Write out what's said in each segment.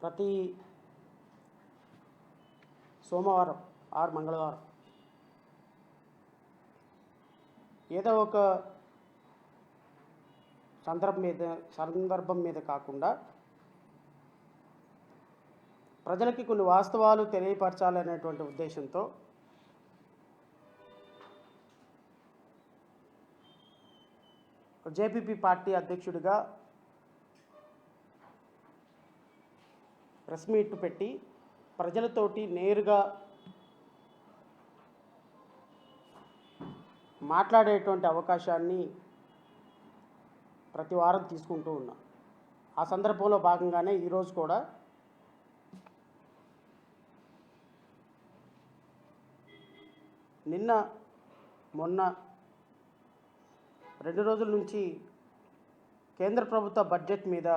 ప్రతి సోమవారం ఆరు మంగళవారం ఏదో ఒక సందర్భం మీద కాకుండా ప్రజలకి కొన్ని వాస్తవాలు తెలియపరచాలనేటువంటి ఉద్దేశంతో జేపీపీ పార్టీ అధ్యక్షుడిగా ప్రెస్ మీట్ పెట్టి ప్రజలతోటి నేరుగా మాట్లాడేటువంటి అవకాశాన్ని ప్రతి వారం తీసుకుంటూ ఉన్నాం. ఆ సందర్భంలో భాగంగానే ఈరోజు కూడా నిన్న మొన్న 2 రోజుల నుంచి కేంద్ర ప్రభుత్వ బడ్జెట్ మీద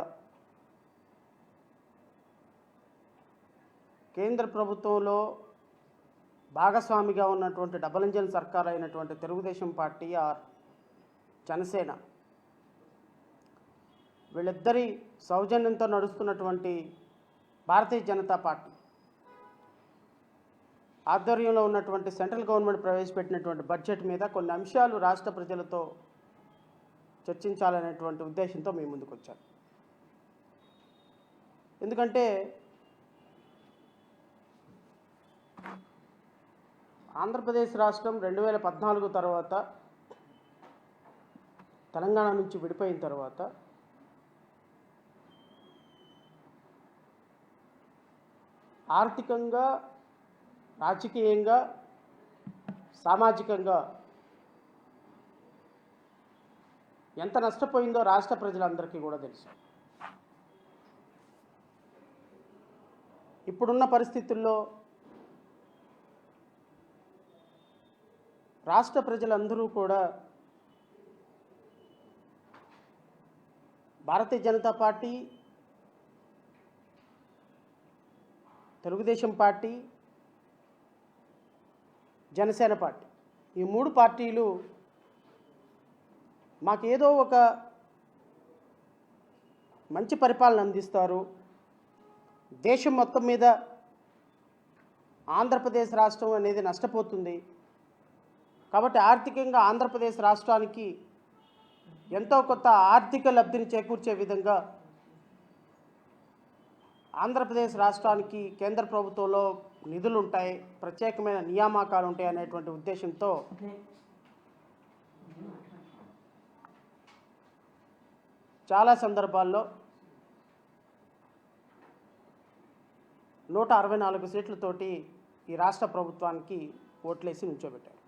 కేంద్ర ప్రభుత్వంలో భాగస్వామిగా ఉన్నటువంటి డబుల్ ఇంజిన్ సర్కార్ అయినటువంటి తెలుగుదేశం పార్టీ ఆర్ జనసేన వీళ్ళిద్దరి సౌజన్యంతో నడుస్తున్నటువంటి భారతీయ జనతా పార్టీ ఆధ్వర్యంలో ఉన్నటువంటి సెంట్రల్ గవర్నమెంట్ ప్రవేశపెట్టినటువంటి బడ్జెట్ మీద కొన్ని అంశాలు రాష్ట్ర ప్రజలతో చర్చించాలనేటువంటి ఉద్దేశంతో మేము ముందుకు వచ్చాం. ఎందుకంటే ఆంధ్రప్రదేశ్ రాష్ట్రం 2014 తర్వాత తెలంగాణ నుంచి విడిపోయిన తర్వాత ఆర్థికంగా, రాజకీయంగా, సామాజికంగా ఎంత నష్టపోయిందో రాష్ట్ర ప్రజలందరికీ కూడా తెలుసు. ఇప్పుడున్న పరిస్థితుల్లో రాష్ట్ర ప్రజలందరూ కూడా Bharatiya Janata party, Telugu Desam party, Janasena party ఈ 3 పార్టీలు మాకేదో ఒక మంచి పరిపాలన అందిస్తారు, దేశం మొత్తం మీద ఆంధ్రప్రదేశ్ రాష్ట్రం అనేది నష్టపోతుంది కాబట్టి ఆర్థికంగా ఆంధ్రప్రదేశ్ రాష్ట్రానికి ఎంతో కొత్త ఆర్థిక లబ్ధిని చేకూర్చే విధంగా ఆంధ్రప్రదేశ్ రాష్ట్రానికి కేంద్ర ప్రభుత్వంలో నిధులు ఉంటాయి, ప్రత్యేకమైన నియామకాలు ఉంటాయి అనేటువంటి ఉద్దేశంతో చాలా సందర్భాల్లో 164 సీట్లతోటి ఈ రాష్ట్ర ప్రభుత్వానికి ఓట్లేసి నుంచోబెట్టారు.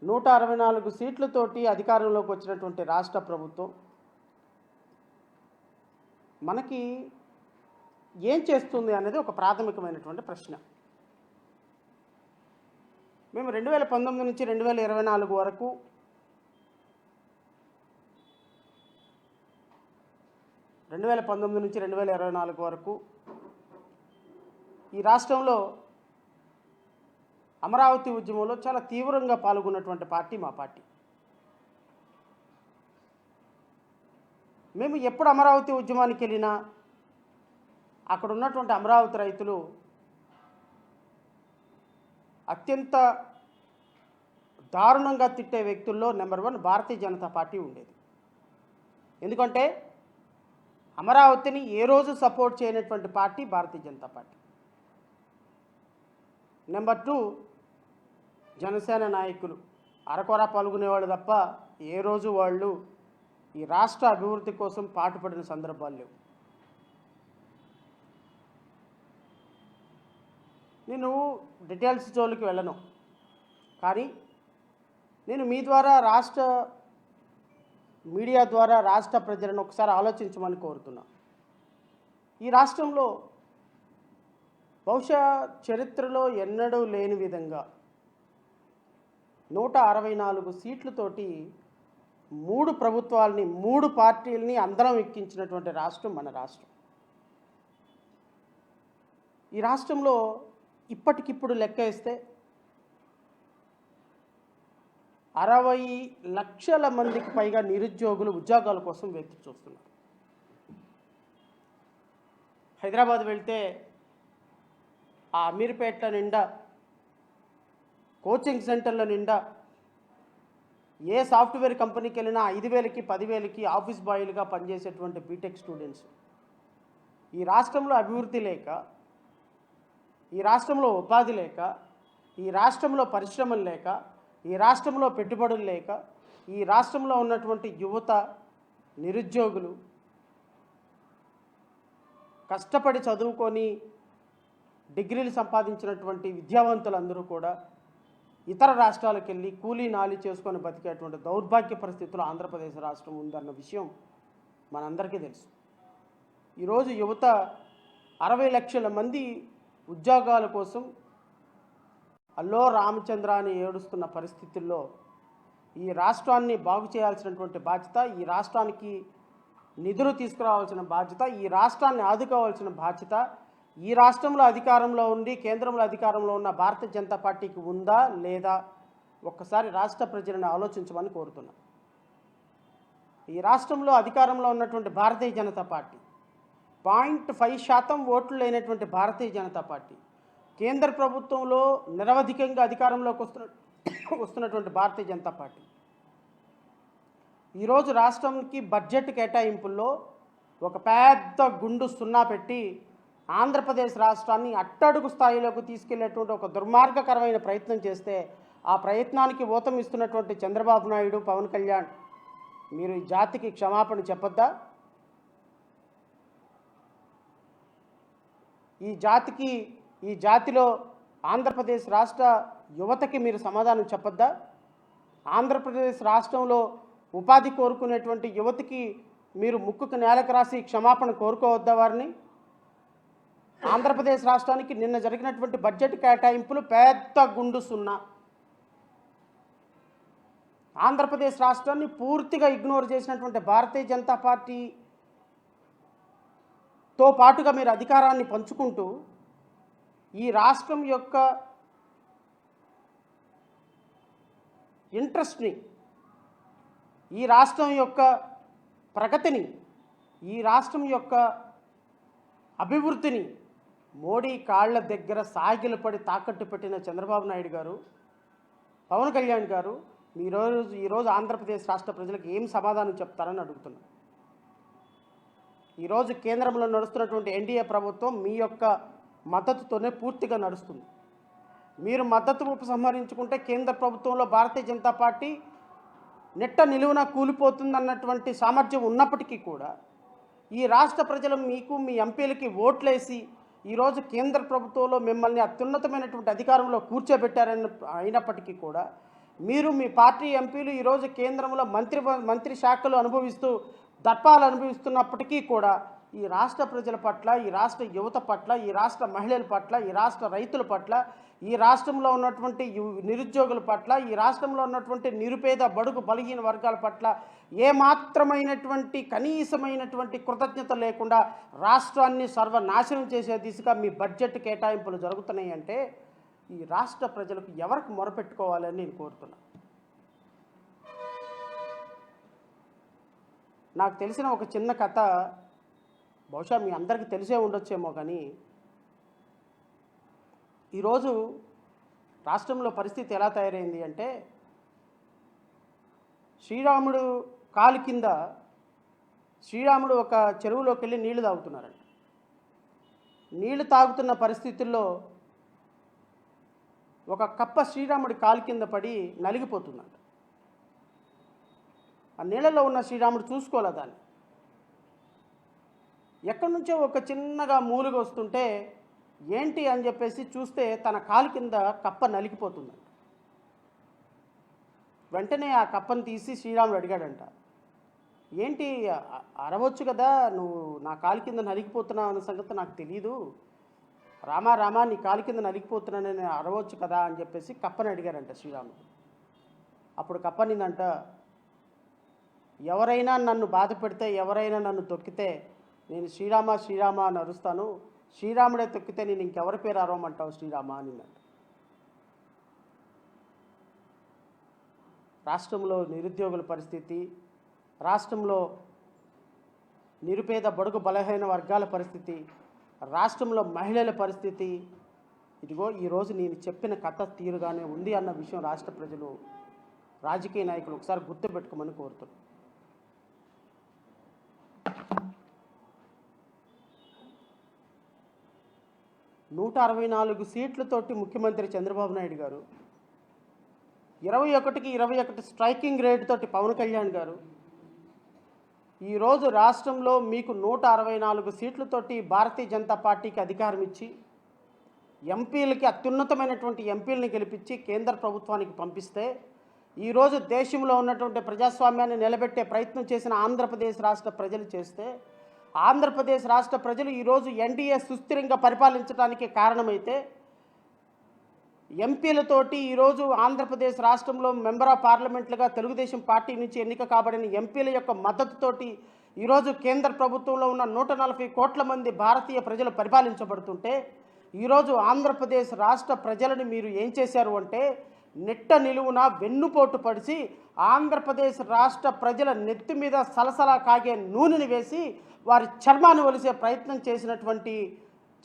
164 సీట్లతోటి అధికారంలోకి వచ్చినటువంటి రాష్ట్ర ప్రభుత్వం మనకి ఏం చేస్తుంది అనేది ఒక ప్రాథమికమైనటువంటి ప్రశ్న. మేము 2019 నుంచి 2024 వరకు ఈ రాష్ట్రంలో అమరావతి ఉద్యమంలో చాలా తీవ్రంగా పాల్గొన్నటువంటి పార్టీ మా పార్టీ. మేము ఎప్పుడు అమరావతి ఉద్యమానికి వెళ్ళినా అక్కడ ఉన్నటువంటి అమరావతి రైతులు అత్యంత దారుణంగా తిట్టే వ్యక్తుల్లో నెంబర్ 1 భారతీయ జనతా పార్టీ ఉండేది. ఎందుకంటే అమరావతిని ఏ రోజు సపోర్ట్ చేయనటువంటి పార్టీ భారతీయ జనతా పార్టీ. నెంబర్ 2 జనసేన నాయకులు అరకొర పాల్గొనేవాళ్ళు తప్ప ఏ రోజు వాళ్ళు ఈ రాష్ట్ర అభివృద్ధి కోసం పాటుపడిన సందర్భాలు లేవు. నేను డీటెయిల్స్ జోలికి వెళ్ళను, కానీ నేను మీ ద్వారా రాష్ట్ర మీడియా ద్వారా రాష్ట్ర ప్రజలను ఒకసారి ఆలోచించమని కోరుతున్నా. ఈ రాష్ట్రంలో బహుశా చరిత్రలో ఎన్నడూ లేని విధంగా 164 సీట్లతోటి 3 ప్రభుత్వాలని 3 పార్టీలని అందరం ఎక్కించినటువంటి రాష్ట్రం మన రాష్ట్రం. ఈ రాష్ట్రంలో ఇప్పటికిప్పుడు లెక్క వేస్తే 60 లక్షల మందికి పైగా నిరుద్యోగులు ఉద్యోగాల కోసం వేచి చూస్తున్నారు. హైదరాబాద్ వెళ్తే ఆ అమీర్పేట్ల నిండా, కోచింగ్ సెంటర్ల నిండా, ఏ సాఫ్ట్వేర్ కంపెనీకి వెళ్ళినా 5,000కి 10,000కి ఆఫీస్ బాయ్లుగా పనిచేసేటువంటి బీటెక్ స్టూడెంట్స్. ఈ రాష్ట్రంలో అభివృద్ధి లేక, ఈ రాష్ట్రంలో ఉపాధి లేక, ఈ రాష్ట్రంలో పరిశ్రమలు లేక, ఈ రాష్ట్రంలో పెట్టుబడులు లేక, ఈ రాష్ట్రంలో ఉన్నటువంటి యువత, నిరుద్యోగులు కష్టపడి చదువుకొని డిగ్రీలు సంపాదించినటువంటి విద్యావంతులందరూ కూడా ఇతర రాష్ట్రాలకు వెళ్ళి కూలీ నాలి చేసుకొని బతికేటువంటి దౌర్భాగ్య పరిస్థితుల్లో ఆంధ్రప్రదేశ్ రాష్ట్రం ఉందన్న విషయం మనందరికీ తెలుసు. ఈరోజు యువత 60 లక్షల మంది ఉద్యోగాల కోసం అల్లో రామచంద్ర అని ఏడుస్తున్న పరిస్థితుల్లో ఈ రాష్ట్రాన్ని బాగు చేయాల్సినటువంటి బాధ్యత, ఈ రాష్ట్రానికి నిధులు తీసుకురావాల్సిన బాధ్యత, ఈ రాష్ట్రాన్ని ఆదుకోవాల్సిన బాధ్యత ఈ రాష్ట్రంలో అధికారంలో ఉండి కేంద్రంలో అధికారంలో ఉన్న భారతీయ జనతా పార్టీకి ఉందా లేదా ఒక్కసారి రాష్ట్ర ప్రజలను ఆలోచించమని కోరుతున్నా. ఈ రాష్ట్రంలో అధికారంలో ఉన్నటువంటి భారతీయ జనతా పార్టీ 0.5% ఓట్లు లేనటువంటి భారతీయ జనతా పార్టీ, కేంద్ర ప్రభుత్వంలో నిరవధికంగా అధికారంలోకి వస్తున్నటువంటి భారతీయ జనతా పార్టీ ఈరోజు రాష్ట్రానికి బడ్జెట్ కేటాయింపుల్లో ఒక పెద్ద గుండు సున్నా పెట్టి ఆంధ్రప్రదేశ్ రాష్ట్రాన్ని అట్టడుగు స్థాయిలోకి తీసుకెళ్లేటువంటి ఒక దుర్మార్గకరమైన ప్రయత్నం చేస్తే ఆ ప్రయత్నానికి ఊతమిస్తున్నటువంటి చంద్రబాబు నాయుడు, పవన్ కళ్యాణ్, మీరు ఈ జాతికి క్షమాపణ చెప్పొద్దా? ఈ జాతిలో ఆంధ్రప్రదేశ్ రాష్ట్ర యువతకి మీరు సమాధానం చెప్పొద్దా? ఆంధ్రప్రదేశ్ రాష్ట్రంలో ఉపాధి కోరుకునేటువంటి యువతకి మీరు ముక్కుకు నేలకు రాసి క్షమాపణ కోరుకోవద్దా వారిని? ఆంధ్రప్రదేశ్ రాష్ట్రానికి నిన్న జరిగినటువంటి బడ్జెట్ కేటాయింపులు పెద్ద గుండు సున్నా. ఆంధ్రప్రదేశ్ రాష్ట్రాన్ని పూర్తిగా ఇగ్నోర్ చేసినటువంటి భారతీయ జనతా పార్టీతో పాటుగా మీరు అధికారాన్ని పంచుకుంటూ ఈ రాష్ట్రం యొక్క ఇంట్రెస్ట్ని, ఈ రాష్ట్రం యొక్క ప్రగతిని, ఈ రాష్ట్రం యొక్క అభివృద్ధిని మోడీ కాళ్ల దగ్గర సాగిలపడి తాకట్టు పెట్టిన చంద్రబాబు నాయుడు గారు, పవన్ కళ్యాణ్ గారు, ఈరోజు ఆంధ్రప్రదేశ్ రాష్ట్ర ప్రజలకు ఏం సమాధానం చెప్తారని అడుగుతున్నాను. ఈరోజు కేంద్రంలో నడుస్తున్నటువంటి ఎన్డీఏ ప్రభుత్వం మీ యొక్క మద్దతుతోనే పూర్తిగా నడుస్తుంది. మీరు మద్దతు ఉపసంహరించుకుంటే కేంద్ర ప్రభుత్వంలో భారతీయ జనతా పార్టీ నెట్ట నిలువున కూలిపోతుందన్నటువంటి సామర్థ్యం ఉన్నప్పటికీ కూడా ఈ రాష్ట్ర ప్రజలు మీకు, మీ ఎంపీలకి ఓట్లేసి ఈరోజు కేంద్ర ప్రభుత్వంలో మిమ్మల్ని అత్యున్నతమైనటువంటి అధికారంలో అయినప్పటికీ కూడా మీరు, మీ పార్టీ ఎంపీలు ఈరోజు కేంద్రంలో మంత్రి శాఖలు అనుభవిస్తూ దర్పాలు అనుభవిస్తున్నప్పటికీ కూడా ఈ రాష్ట్ర ప్రజల పట్ల, ఈ రాష్ట్ర యువత పట్ల, ఈ రాష్ట్ర మహిళల పట్ల, ఈ రాష్ట్ర రైతుల పట్ల, ఈ రాష్ట్రంలో ఉన్నటువంటి నిరుద్యోగుల పట్ల, ఈ రాష్ట్రంలో ఉన్నటువంటి నిరుపేద బడుగు బలహీన వర్గాల పట్ల ఏమాత్రమైనటువంటి కనీసమైనటువంటి కృతజ్ఞత లేకుండా రాష్ట్రాన్ని సర్వనాశనం చేసే దిశగా మీ బడ్జెట్ కేటాయింపులు జరుగుతున్నాయి అంటే ఈ రాష్ట్ర ప్రజలకు ఎవరికి మొరపెట్టుకోవాలని నేను కోరుతున్నా. నాకు తెలిసిన ఒక చిన్న కథ, బహుశా మీ అందరికీ తెలిసే ఉండొచ్చేమో, కానీ ఈరోజు రాష్ట్రంలో పరిస్థితి ఎలా తయారైంది అంటే శ్రీరాముడు కాలు కింద శ్రీరాముడు ఒక చెరువులోకి వెళ్ళి నీళ్లు తాగుతున్నారంట. నీళ్లు తాగుతున్న పరిస్థితుల్లో ఒక కప్ప శ్రీరాముడి కాలు కింద పడి నలిగిపోతుందంట. ఆ నీళ్ళలో ఉన్న శ్రీరాముడు చూసుకోలే దాన్ని. ఎక్కడి నుంచో ఒక చిన్నగా మూలుగు వస్తుంటే ఏంటి అని చెప్పేసి చూస్తే తన కాలు కింద కప్ప నలిగిపోతుందంట. వెంటనే ఆ కప్పను తీసి శ్రీరాముడు అడిగాడంట, ఏంటి అరవచ్చు కదా, నువ్వు నా కాలు కింద నలిగిపోతున్నావు అన్న సంగతి నాకు తెలీదు, రామా నీ కాలు కింద నలిగిపోతున్నానని అరవచ్చు కదా అని చెప్పేసి కప్పని అడిగారంట శ్రీరాముడు. అప్పుడు కప్పనిందంట, ఎవరైనా నన్ను బాధ పెడితే, ఎవరైనా నన్ను తొక్కితే నేను శ్రీరామ అని అరుస్తాను, శ్రీరాముడే తొక్కితే నేను ఇంకెవరి పేరు అరవమంటావు శ్రీరామ అనిందంట. రాష్ట్రంలో నిరుద్యోగుల పరిస్థితి, రాష్ట్రంలో నిరుపేద బడుగు బలహీన వర్గాల పరిస్థితి, రాష్ట్రంలో మహిళల పరిస్థితి ఇదిగో ఈరోజు నేను చెప్పిన కథ తీరుగానే ఉంది అన్న విషయం రాష్ట్ర ప్రజలు, రాజకీయ నాయకులు ఒకసారి గుర్తుపెట్టుకోమని కోరుతున్నాను. 164 సీట్లతోటి ముఖ్యమంత్రి చంద్రబాబు నాయుడు గారు, 21కి 21 స్ట్రైకింగ్ రేట్ తోటి పవన్ కళ్యాణ్ గారు, ఈరోజు రాష్ట్రంలో మీకు 164 సీట్లతోటి భారతీయ జనతా పార్టీకి అధికారం ఇచ్చి ఎంపీలకి అత్యున్నతమైనటువంటి ఎంపీలని గెలిపించి కేంద్ర ప్రభుత్వానికి పంపిస్తే ఈరోజు దేశంలో ఉన్నటువంటి ప్రజాస్వామ్యాన్ని నిలబెట్టే ప్రయత్నం చేసిన ఆంధ్రప్రదేశ్ రాష్ట్ర ప్రజలు చేస్తే, ఆంధ్రప్రదేశ్ రాష్ట్ర ప్రజలు ఈరోజు ఎన్డీఏ సుస్థిరంగా పరిపాలించడానికి కారణమైతే, ఎంపీలతోటి ఈరోజు ఆంధ్రప్రదేశ్ రాష్ట్రంలో మెంబర్ ఆఫ్ పార్లమెంట్లుగా తెలుగుదేశం పార్టీ నుంచి ఎన్నిక కాబడిన ఎంపీల యొక్క మద్దతుతోటి ఈరోజు కేంద్ర ప్రభుత్వంలో ఉన్న 140 కోట్ల మంది భారతీయ ప్రజలు పరిపాలించబడుతుంటే, ఈరోజు ఆంధ్రప్రదేశ్ రాష్ట్ర ప్రజలను మీరు ఏం చేశారు అంటే నిట్ట నిలువున వెన్నుపోటు పడిచి ఆంధ్రప్రదేశ్ రాష్ట్ర ప్రజల నెత్తి మీద సలసలా కాగే నూనెని వేసి వారి చర్మాన్ని ఒలిసే ప్రయత్నం చేసినటువంటి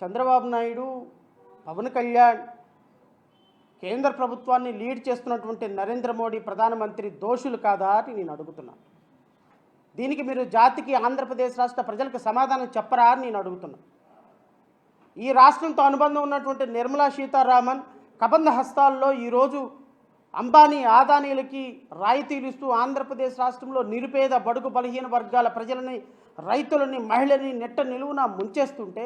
చంద్రబాబు నాయుడు, పవన్ కళ్యాణ్, కేంద్ర ప్రభుత్వాన్ని లీడ్ చేస్తున్నటువంటి నరేంద్ర మోడీ ప్రధానమంత్రి దోషులు కాదా అని నేను అడుగుతున్నాను. దీనికి మీరు జాతికి, ఆంధ్రప్రదేశ్ రాష్ట్ర ప్రజలకు సమాధానం చెప్పరా అని నేను అడుగుతున్నాను. ఈ రాష్ట్రంతో అనుబంధం ఉన్నటువంటి నిర్మలా సీతారామన్ కబంధ హస్తాల్లో ఈరోజు అంబానీ, ఆదానీలకి రాయితీలు ఇస్తూ ఆంధ్రప్రదేశ్ రాష్ట్రంలో నిరుపేద, బడుగు, బలహీన వర్గాల ప్రజలని, రైతులని, మహిళని నెట్ట నిలువున ముంచేస్తుంటే,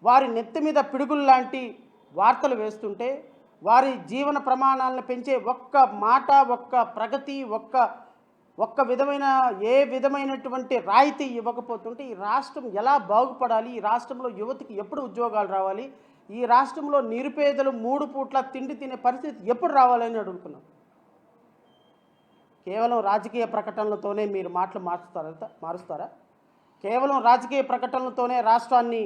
వారి నెత్తి మీద పిడుగుల్లాంటి వార్తలు వేస్తుంటే, వారి జీవన ప్రమాణాలను పెంచే ఒక్క మాట, ఒక్క ప్రగతి, ఒక్క విధమైన ఏ విధమైనటువంటి రాయితీ ఇవ్వకపోతుంటే ఈ రాష్ట్రం ఎలా బాగుపడాలి? ఈ రాష్ట్రంలో యువతకి ఎప్పుడు ఉద్యోగాలు రావాలి? ఈ రాష్ట్రంలో నిరుపేదలు 3 పూట్ల తిండి తినే పరిస్థితి ఎప్పుడు రావాలని అడుగుతున్నాం. కేవలం రాజకీయ ప్రకటనలతోనే మీరు మాటలు మారుస్తారా? కేవలం రాజకీయ ప్రకటనలతోనే రాష్ట్రాన్ని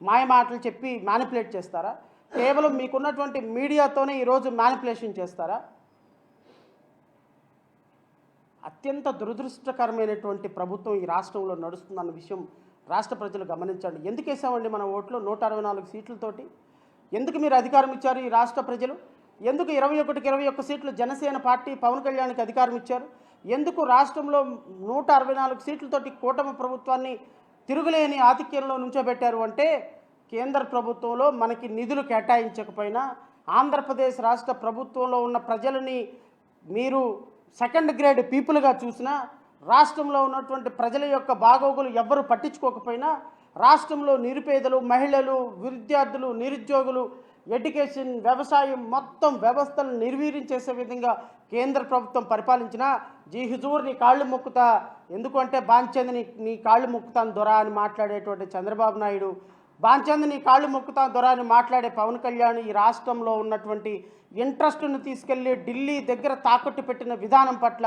మాయమాటలు చెప్పి మ్యానిపులేట్ చేస్తారా? కేవలం మీకున్నటువంటి మీడియాతోనే ఈరోజు మ్యానిపులేషన్ చేస్తారా? అత్యంత దురదృష్టకరమైనటువంటి ప్రభుత్వం ఈ రాష్ట్రంలో నడుస్తుందన్న విషయం రాష్ట్ర ప్రజలు గమనించండి. ఎందుకు వేసామండి మన ఓట్లు 164 సీట్లతోటి? ఎందుకు మీరు అధికారం ఇచ్చారు ఈ రాష్ట్ర ప్రజలు? ఎందుకు 21కి 21 సీట్లు జనసేన పార్టీ పవన్ కళ్యాణ్కి అధికారం ఇచ్చారు? ఎందుకు రాష్ట్రంలో 164 సీట్లతోటి కూటమి ప్రభుత్వాన్ని తిరుగులేని ఆధిక్యంలో నుంచోబెట్టారు అంటే, కేంద్ర ప్రభుత్వంలో మనకి నిధులు కేటాయించకపోయినా, ఆంధ్రప్రదేశ్ రాష్ట్ర ప్రభుత్వంలో ఉన్న ప్రజలని మీరు సెకండ్ గ్రేడ్ పీపుల్గా చూసినా, రాష్ట్రంలో ఉన్నటువంటి ప్రజల యొక్క బాగోగులు ఎవ్వరూ పట్టించుకోకపోయినా, రాష్ట్రంలో నిరుపేదలు, మహిళలు, విద్యార్థులు, నిరుద్యోగులు, ఎడ్యుకేషన్, వ్యవసాయం మొత్తం వ్యవస్థలను నిర్వీర్యం చేసే విధంగా కేంద్ర ప్రభుత్వం పరిపాలించినా, జీ హుజూర్ నీ కాళ్ళు మొక్కుతా, ఎందుకంటే బాంచంద్ నీ కాళ్ళు మొక్కుతాను దొరా అని మాట్లాడేటువంటి చంద్రబాబు నాయుడు, బాంచంద్ నీ కాళ్ళు మొక్కుతాను దొరా అని మాట్లాడే పవన్ కళ్యాణ్ ఈ రాష్ట్రంలో ఉన్నటువంటి ఇంట్రెస్ట్ను తీసుకెళ్లి ఢిల్లీ దగ్గర తాకట్టు పెట్టిన విధానం పట్ల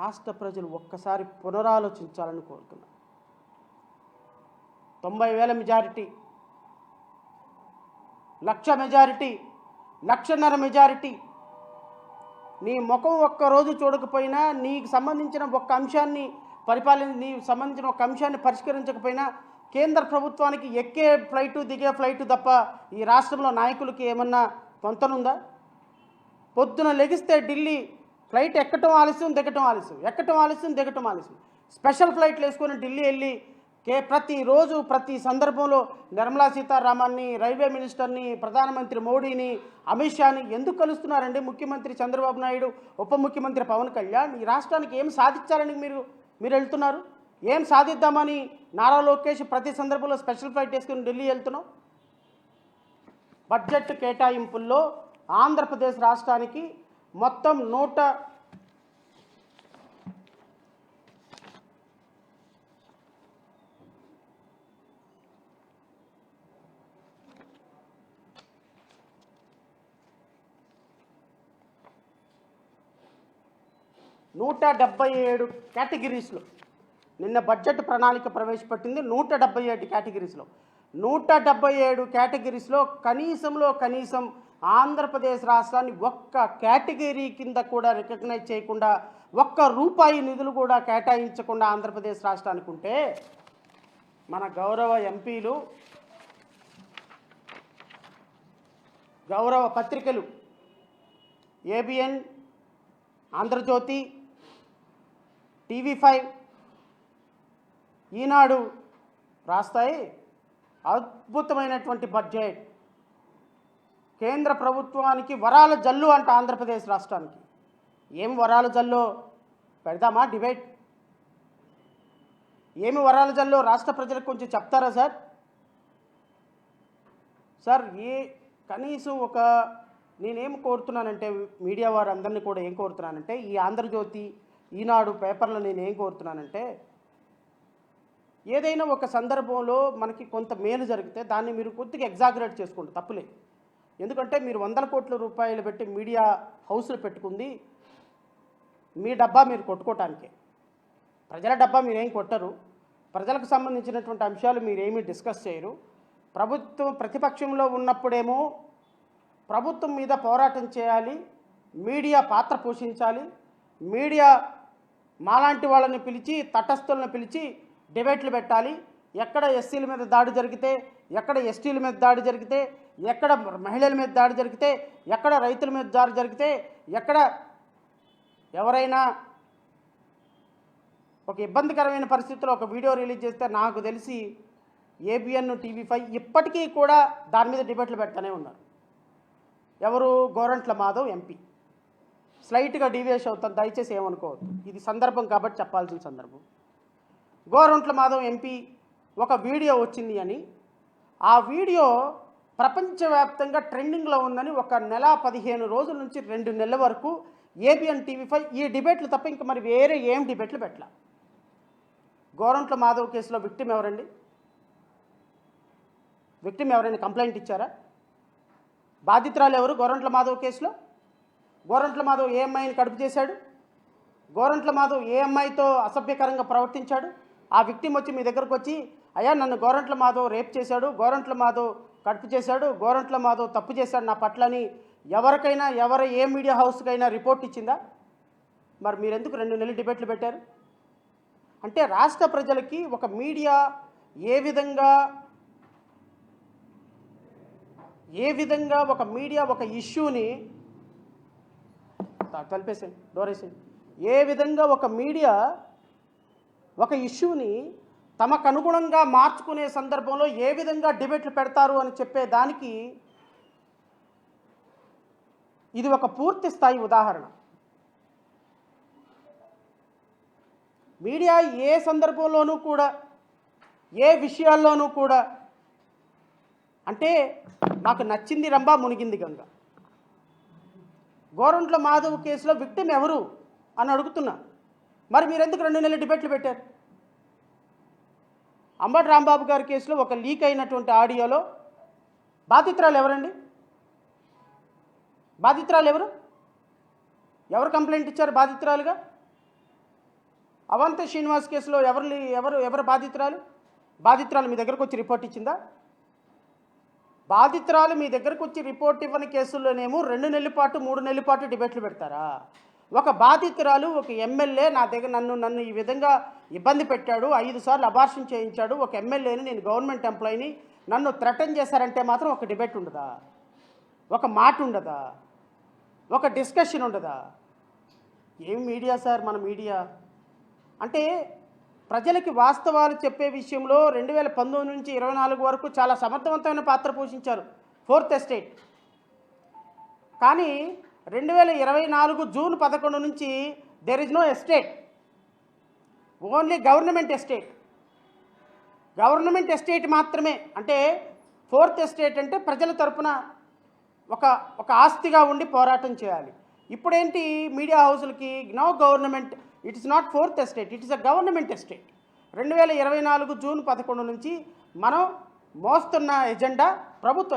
రాష్ట్ర ప్రజలు ఒక్కసారి పునరాలోచించాలని కోరుతున్నారు. 90,000 మెజారిటీ, 1,00,000 మెజారిటీ, 1,50,000 మెజారిటీ, నీ ముఖం ఒక్కరోజు చూడకపోయినా, నీకు సంబంధించిన ఒక్క అంశాన్ని నీకు సంబంధించిన ఒక అంశాన్ని పరిష్కరించకపోయినా, కేంద్ర ప్రభుత్వానికి ఎక్కే ఫ్లైటు, దిగే ఫ్లైటు తప్ప ఈ రాష్ట్రంలో నాయకులకి ఏమన్నా పొంతనుందా? పొద్దున లెగిస్తే ఢిల్లీ ఫ్లైట్ ఎక్కటం ఆలస్యం, దిగటం ఆలస్యం, ఎక్కటం ఆలస్యం, దిగటం ఆలస్యం. స్పెషల్ ఫ్లైట్లు వేసుకొని ఢిల్లీ వెళ్ళి ప్రతిరోజు ప్రతి సందర్భంలో నిర్మలా సీతారామన్ని, రైల్వే మినిస్టర్ని, ప్రధానమంత్రి మోడీని, అమిత్ షాని ఎందుకు కలుస్తున్నారండి? ముఖ్యమంత్రి చంద్రబాబు నాయుడు, ఉప ముఖ్యమంత్రి పవన్ కళ్యాణ్ ఈ రాష్ట్రానికి ఏం సాధించాలని మీరు వెళ్తున్నారు? ఏం సాధిద్దామని నారా లోకేష్ ప్రతి సందర్భంలో స్పెషల్ ఫ్లైట్ వేసుకుని ఢిల్లీ వెళ్తున్నాం? బడ్జెట్ కేటాయింపుల్లో ఆంధ్రప్రదేశ్ రాష్ట్రానికి మొత్తం 177 కేటగిరీస్లో నిన్న బడ్జెట్ ప్రణాళిక ప్రవేశపెట్టింది. 177 కేటగిరీస్లో 177 కేటగిరీస్లో కనీసం ఆంధ్రప్రదేశ్ రాష్ట్రాన్ని ఒక్క కేటగిరీ కింద కూడా రికగ్నైజ్ చేయకుండా, 1 రూపాయి నిధులు కూడా కేటాయించకుండా ఆంధ్రప్రదేశ్ రాష్ట్రానికి ఉంటే, మన గౌరవ ఎంపీలు, గౌరవ పత్రికలు ఏబిఎన్, ఆంధ్రజ్యోతి, టీవీ5, ఈనాడు రాస్తాయి అద్భుతమైనటువంటి బడ్జెట్, కేంద్ర ప్రభుత్వానికి వరాల జల్లు అంట ఆంధ్రప్రదేశ్ రాష్ట్రానికి. ఏం వరాల జల్లో పెడదామా డిబేట్? ఏమి వరాల జల్లో రాష్ట్ర ప్రజలకు కొంచెం చెప్తారా సార్? సార్ కనీసం నేనేం కోరుతున్నానంటే, మీడియా వారందరినీ కూడా ఏం కోరుతున్నానంటే, ఈ ఆంధ్రజ్యోతి, ఈనాడు పేపర్లో నేను ఏం కోరుతున్నానంటే, ఏదైనా ఒక సందర్భంలో మనకి కొంత మేలు జరిగితే దాన్ని మీరు కొద్దిగా ఎగ్జాగరేట్ చేసుకోండి, తప్పులేదు. ఎందుకంటే మీరు 100 కోట్ల రూపాయలు పెట్టి మీడియా హౌస్లు పెట్టుకుంది మీ డబ్బా మీరు కొట్టుకోవటానికే. ప్రజల డబ్బా మీరేం కొట్టరు, ప్రజలకు సంబంధించినటువంటి అంశాలు మీరేమీ డిస్కస్ చేయరు. ప్రతిపక్షంలో ఉన్నప్పుడేమో ప్రభుత్వం మీద పోరాటం చేయాలి, మీడియా పాత్ర పోషించాలి, మీడియా మాలాంటి వాళ్ళని పిలిచి, తటస్థులను పిలిచి డిబేట్లు పెట్టాలి. ఎక్కడ ఎస్సీల మీద దాడి జరిగితే, ఎక్కడ ఎస్టీల మీద దాడి జరిగితే, ఎక్కడ మహిళల మీద దాడి జరిగితే, ఎక్కడ రైతుల మీద దాడి జరిగితే, ఎక్కడ ఎవరైనా ఒక ఇబ్బందికరమైన పరిస్థితుల్లో ఒక వీడియో రిలీజ్ చేస్తే నాకు తెలిసి ఏబిఎన్, టీవీ5 ఇప్పటికీ కూడా దాని మీద డిబేట్లు పెడతానే ఉన్నారు. ఎవరు? గోరంట్ల మాధవ్ ఎంపీ. స్లైట్గా డీవియేషన్ అవుతాను, దయచేసి ఏమనుకోవద్దు, ఇది సందర్భం కాబట్టి చెప్పాల్సిన సందర్భం. గోరంట్ల మాధవ్ ఎంపీ ఒక వీడియో వచ్చింది అని, ఆ వీడియో ప్రపంచవ్యాప్తంగా ట్రెండింగ్లో ఉందని 1 నెల 15 రోజుల నుంచి 2 నెలల వరకు ఏబిఎన్, టీవీ5 ఈ డిబేట్లు తప్ప ఇంకా మరి వేరే ఏం డిబేట్లు పెట్టలా. గోరంట్ల మాధవ్ కేసులో విక్టిమ్ ఎవరండి? విక్టిమ్ ఎవరైనా కంప్లైంట్ ఇచ్చారా? బాధితురాలు ఎవరు గోరంట్ల మాధవ్ కేసులో? గోరంట్ల మాధవ్ ఏ అమ్మాయిని కడుపు చేశాడు? గోరంట్ల మాధవ్ ఏ అమ్మాయితో అసభ్యకరంగా ప్రవర్తించాడు? ఆ విక్టిమ్ వచ్చి మీ దగ్గరకు వచ్చి, అయ్యా నన్ను గోరంట్ల మాధవ్ రేప్ చేశాడు, గోరంట్ల మాధవ్ కడుపు చేశాడు, గోరంట్ల మాధవ్ తప్పు చేశాడు నా పట్లని ఎవరికైనా, ఏ మీడియా హౌస్కైనా రిపోర్ట్ ఇచ్చిందా? మరి మీరెందుకు 2 నెలలు డిబేట్లు పెట్టారు? అంటే రాష్ట్ర ప్రజలకి ఒక మీడియా ఏ విధంగా ఒక మీడియా ఒక ఇష్యూని తలిపేసేయండి, డోరేసేయండి, ఏ విధంగా ఒక మీడియా ఒక ఇష్యూని తమకు అనుగుణంగా మార్చుకునే సందర్భంలో ఏ విధంగా డిబేట్లు పెడతారు అని చెప్పేదానికి ఇది ఒక పూర్తి స్థాయి ఉదాహరణ. మీడియా ఏ సందర్భంలోనూ కూడా, ఏ విషయాల్లోనూ కూడా, అంటే నాకు నచ్చింది రంభ, మునిగింది గంగ. గోరంట్ల మాధవ్ కేసులో విక్టిమ్ ఎవరు అని అడుగుతున్నా. మరి మీరెందుకు 2 నెలల డిబేట్లు పెట్టారు? అంబటి రాంబాబు గారి కేసులో ఒక లీక్ అయినటువంటి ఆడియోలో బాధితురాలు ఎవరండి? బాధితురాలు ఎవరు కంప్లైంట్ ఇచ్చారు బాధితురాలుగా? అవంతి శ్రీనివాస్ కేసులో ఎవరు బాధితురాలు మీ దగ్గరకు వచ్చి రిపోర్ట్ ఇచ్చిందా? బాధితురాలు మీ దగ్గరకు వచ్చి రిపోర్ట్ ఇవ్వని కేసుల్లోనేమో 2 నెలల పాటు 3 నెలల పాటు డిబేట్లు పెడతారా? ఒక బాధితురాలు, ఒక ఎమ్మెల్యే నా దగ్గర నన్ను ఈ విధంగా ఇబ్బంది పెట్టాడు, 5 సార్లు అబార్షన్ చేయించాడు, ఒక ఎమ్మెల్యేని, నేను గవర్నమెంట్ ఎంప్లాయీని, నన్ను థ్రెటన్ చేశారంటే మాత్రం ఒక డిబేట్ ఉండదా? ఒక మాట ఉండదా? ఒక డిస్కషన్ ఉండదా? ఏం మీడియా సార్ మన మీడియా? అంటే ప్రజలకి వాస్తవాలు చెప్పే విషయంలో 2019 నుంచి 24 వరకు చాలా సమర్థవంతమైన పాత్ర పోషించారు 4th ఎస్టేట్. కానీ 2024 జూన్ 11 నుంచి there is no estate, only government estate మాత్రమే. అంటే 4th ఎస్టేట్ అంటే ప్రజల తరపున ఒక ఆస్తిగా ఉండి పోరాటం చేయాలి. ఇప్పుడేంటి మీడియా హౌసులకి no government, it is not 4th estate, it is a government estate. 2024 June 11 నుంచి మనం మోస్తున్న ఎజెండా ప్రభుత్వ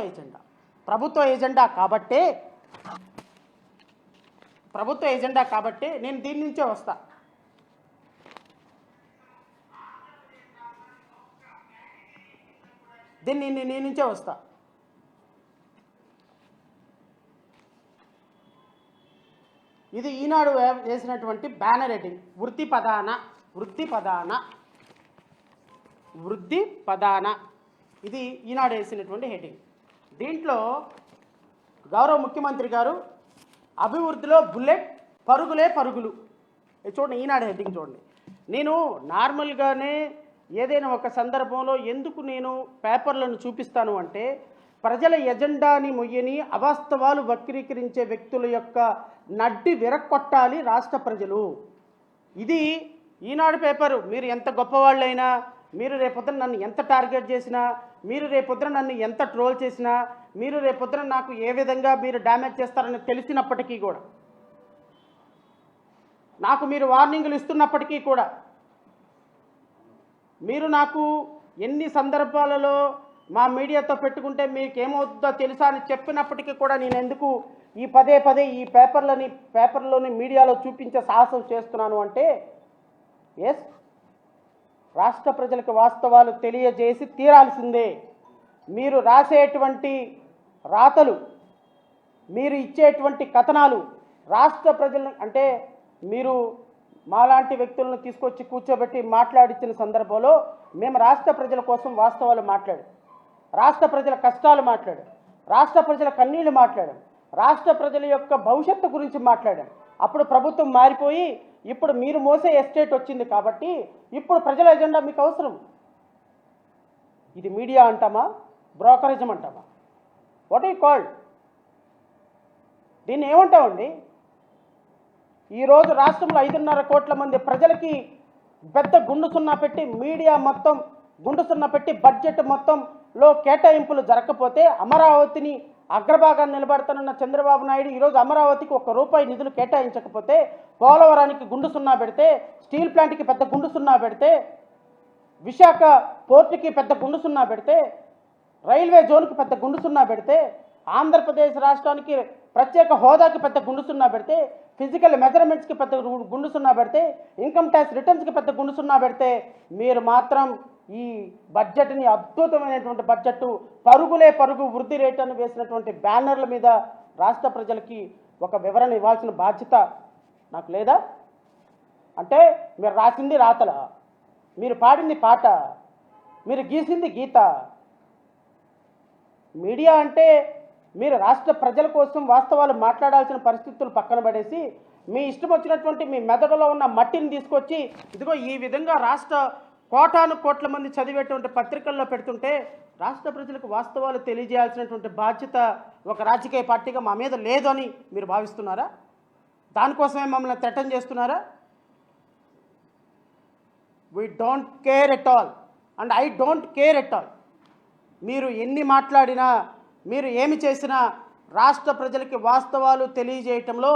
ఎజెండా కాబట్టే నేను దీని నుంచే వస్తా. నేను నుంచే వస్తా. ఇది ఈనాడు వేసినటువంటి బ్యానర్ హెడ్డింగ్, వృత్తి పదాన. వృద్ధి పదాన. ఇది ఈనాడు వేసినటువంటి హెడ్డింగ్. దీంట్లో గౌరవ ముఖ్యమంత్రి గారు అభివృద్ధిలో బుల్లెట్, పరుగులే పరుగులు. చూడండి, ఈనాడు హెడ్డింగ్ చూడండి. నేను నార్మల్గానే ఏదైనా ఒక సందర్భంలో ఎందుకు నేను పేపర్లను చూపిస్తాను అంటే, ప్రజల ఎజెండాని మొయ్యని అవాస్తవాలు వక్రీకరించే వ్యక్తుల యొక్క నడ్డి విరక్కొట్టాలి రాష్ట్ర ప్రజలు. ఇది ఈనాడు పేపరు. మీరు ఎంత గొప్పవాళ్ళైనా, మీరు రేపొద్దున నన్ను ఎంత టార్గెట్ చేసినా, మీరు రేపొద్దున నన్ను ఎంత ట్రోల్ చేసినా, మీరు రేపొద్దున నాకు ఏ విధంగా మీరు డ్యామేజ్ చేస్తారని తెలిసినప్పటికీ కూడా, నాకు మీరు వార్నింగ్లు ఇస్తున్నప్పటికీ కూడా, మీరు నాకు ఎన్ని సందర్భాలలో మా మీడియాతో పెట్టుకుంటే మీకేమవుతుందో తెలుసా అని చెప్పినప్పటికీ కూడా నేను ఎందుకు ఈ పదే పదే ఈ పేపర్లోని మీడియాలో చూపించే సాహసం చేస్తున్నాను అంటే, ఎస్, రాష్ట్ర ప్రజలకు వాస్తవాలు తెలియజేసి తీరాల్సిందే. మీరు రాసేటువంటి రాతలు, మీరు ఇచ్చేటువంటి కథనాలు రాష్ట్ర ప్రజలను, అంటే మీరు మాలాంటి వ్యక్తులను తీసుకొచ్చి కూర్చోబెట్టి మాట్లాడించిన సందర్భంలో మేము రాష్ట్ర ప్రజల కోసం వాస్తవాలు మాట్లాడాం, రాష్ట్ర ప్రజల కష్టాలు మాట్లాడాం, రాష్ట్ర ప్రజల కన్నీళ్లు మాట్లాడాం, రాష్ట్ర ప్రజల యొక్క భవిష్యత్తు గురించి మాట్లాడాం. అప్పుడు ప్రభుత్వం మారిపోయి ఇప్పుడు మీరు మోసే ఎస్టేట్ వచ్చింది కాబట్టి ఇప్పుడు ప్రజల ఎజెండా మీకు అవసరం. ఇది మీడియా అంటామా, బ్రోకరేజం అంటామా? What you called? దీన్ని ఏమంటామండి? ఈరోజు రాష్ట్రంలో 5.5 కోట్ల మంది ప్రజలకి పెద్ద గుండు సున్నా పెట్టి, మీడియా మొత్తం గుండు సున్నా పెట్టి, బడ్జెట్ మొత్తంలో కేటాయింపులు జరగకపోతే, అమరావతిని అగ్రభాగాన్ని నిలబెడతానన్న చంద్రబాబు నాయుడు ఈరోజు అమరావతికి ₹1 నిధులు కేటాయించకపోతే, పోలవరానికి గుండు సున్నా పెడితే, స్టీల్ ప్లాంట్కి పెద్ద గుండు సున్నా పెడితే, విశాఖ పోర్టుకి పెద్ద గుండు సున్నా పెడితే, రైల్వే జోన్కి పెద్ద గుండు సున్నా పెడితే, ఆంధ్రప్రదేశ్ రాష్ట్రానికి ప్రత్యేక హోదాకి పెద్ద గుండు సున్నా పెడితే, ఫిజికల్ మెజర్మెంట్స్కి పెద్ద గుండు సున్నా పెడితే, ఇన్కమ్ ట్యాక్స్ రిటర్న్స్కి పెద్ద గుండు సున్నా పెడితే, మీరు మాత్రం ఈ బడ్జెట్ని, అద్భుతమైనటువంటి బడ్జెట్, పరుగులే పరుగు వృద్ధి రేట్ అని వేసినటువంటి బ్యానర్ల మీద రాష్ట్ర ప్రజలకి ఒక వివరణ ఇవ్వాల్సిన బాధ్యత నాకు లేదా? అంటే మీరు రాసింది రాతల, మీరు పాడింది పాట, మీరు గీసింది గీత. మీడియా అంటే మీరు రాష్ట్ర ప్రజల కోసం వాస్తవాలు మాట్లాడాల్సిన పరిస్థితులు పక్కన పడేసి, మీ ఇష్టం వచ్చినటువంటి మీ మెదడులో ఉన్న మట్టిని తీసుకొచ్చి ఇదిగో ఈ విధంగా రాష్ట్ర కోటాను కోట్ల మంది చదివేటువంటి పత్రికల్లో పెడుతుంటే, రాష్ట్ర ప్రజలకు వాస్తవాలు తెలియజేయాల్సినటువంటి బాధ్యత ఒక రాజకీయ పార్టీగా మా మీద లేదని మీరు భావిస్తున్నారా? దానికోసమే మమ్మల్ని థ్రెటన్ చేస్తున్నారా? We don't care at all and I don't care at all. మీరు ఎన్ని మాట్లాడినా, మీరు ఏమి చేసినా రాష్ట్ర ప్రజలకి వాస్తవాలు తెలియజేయటంలో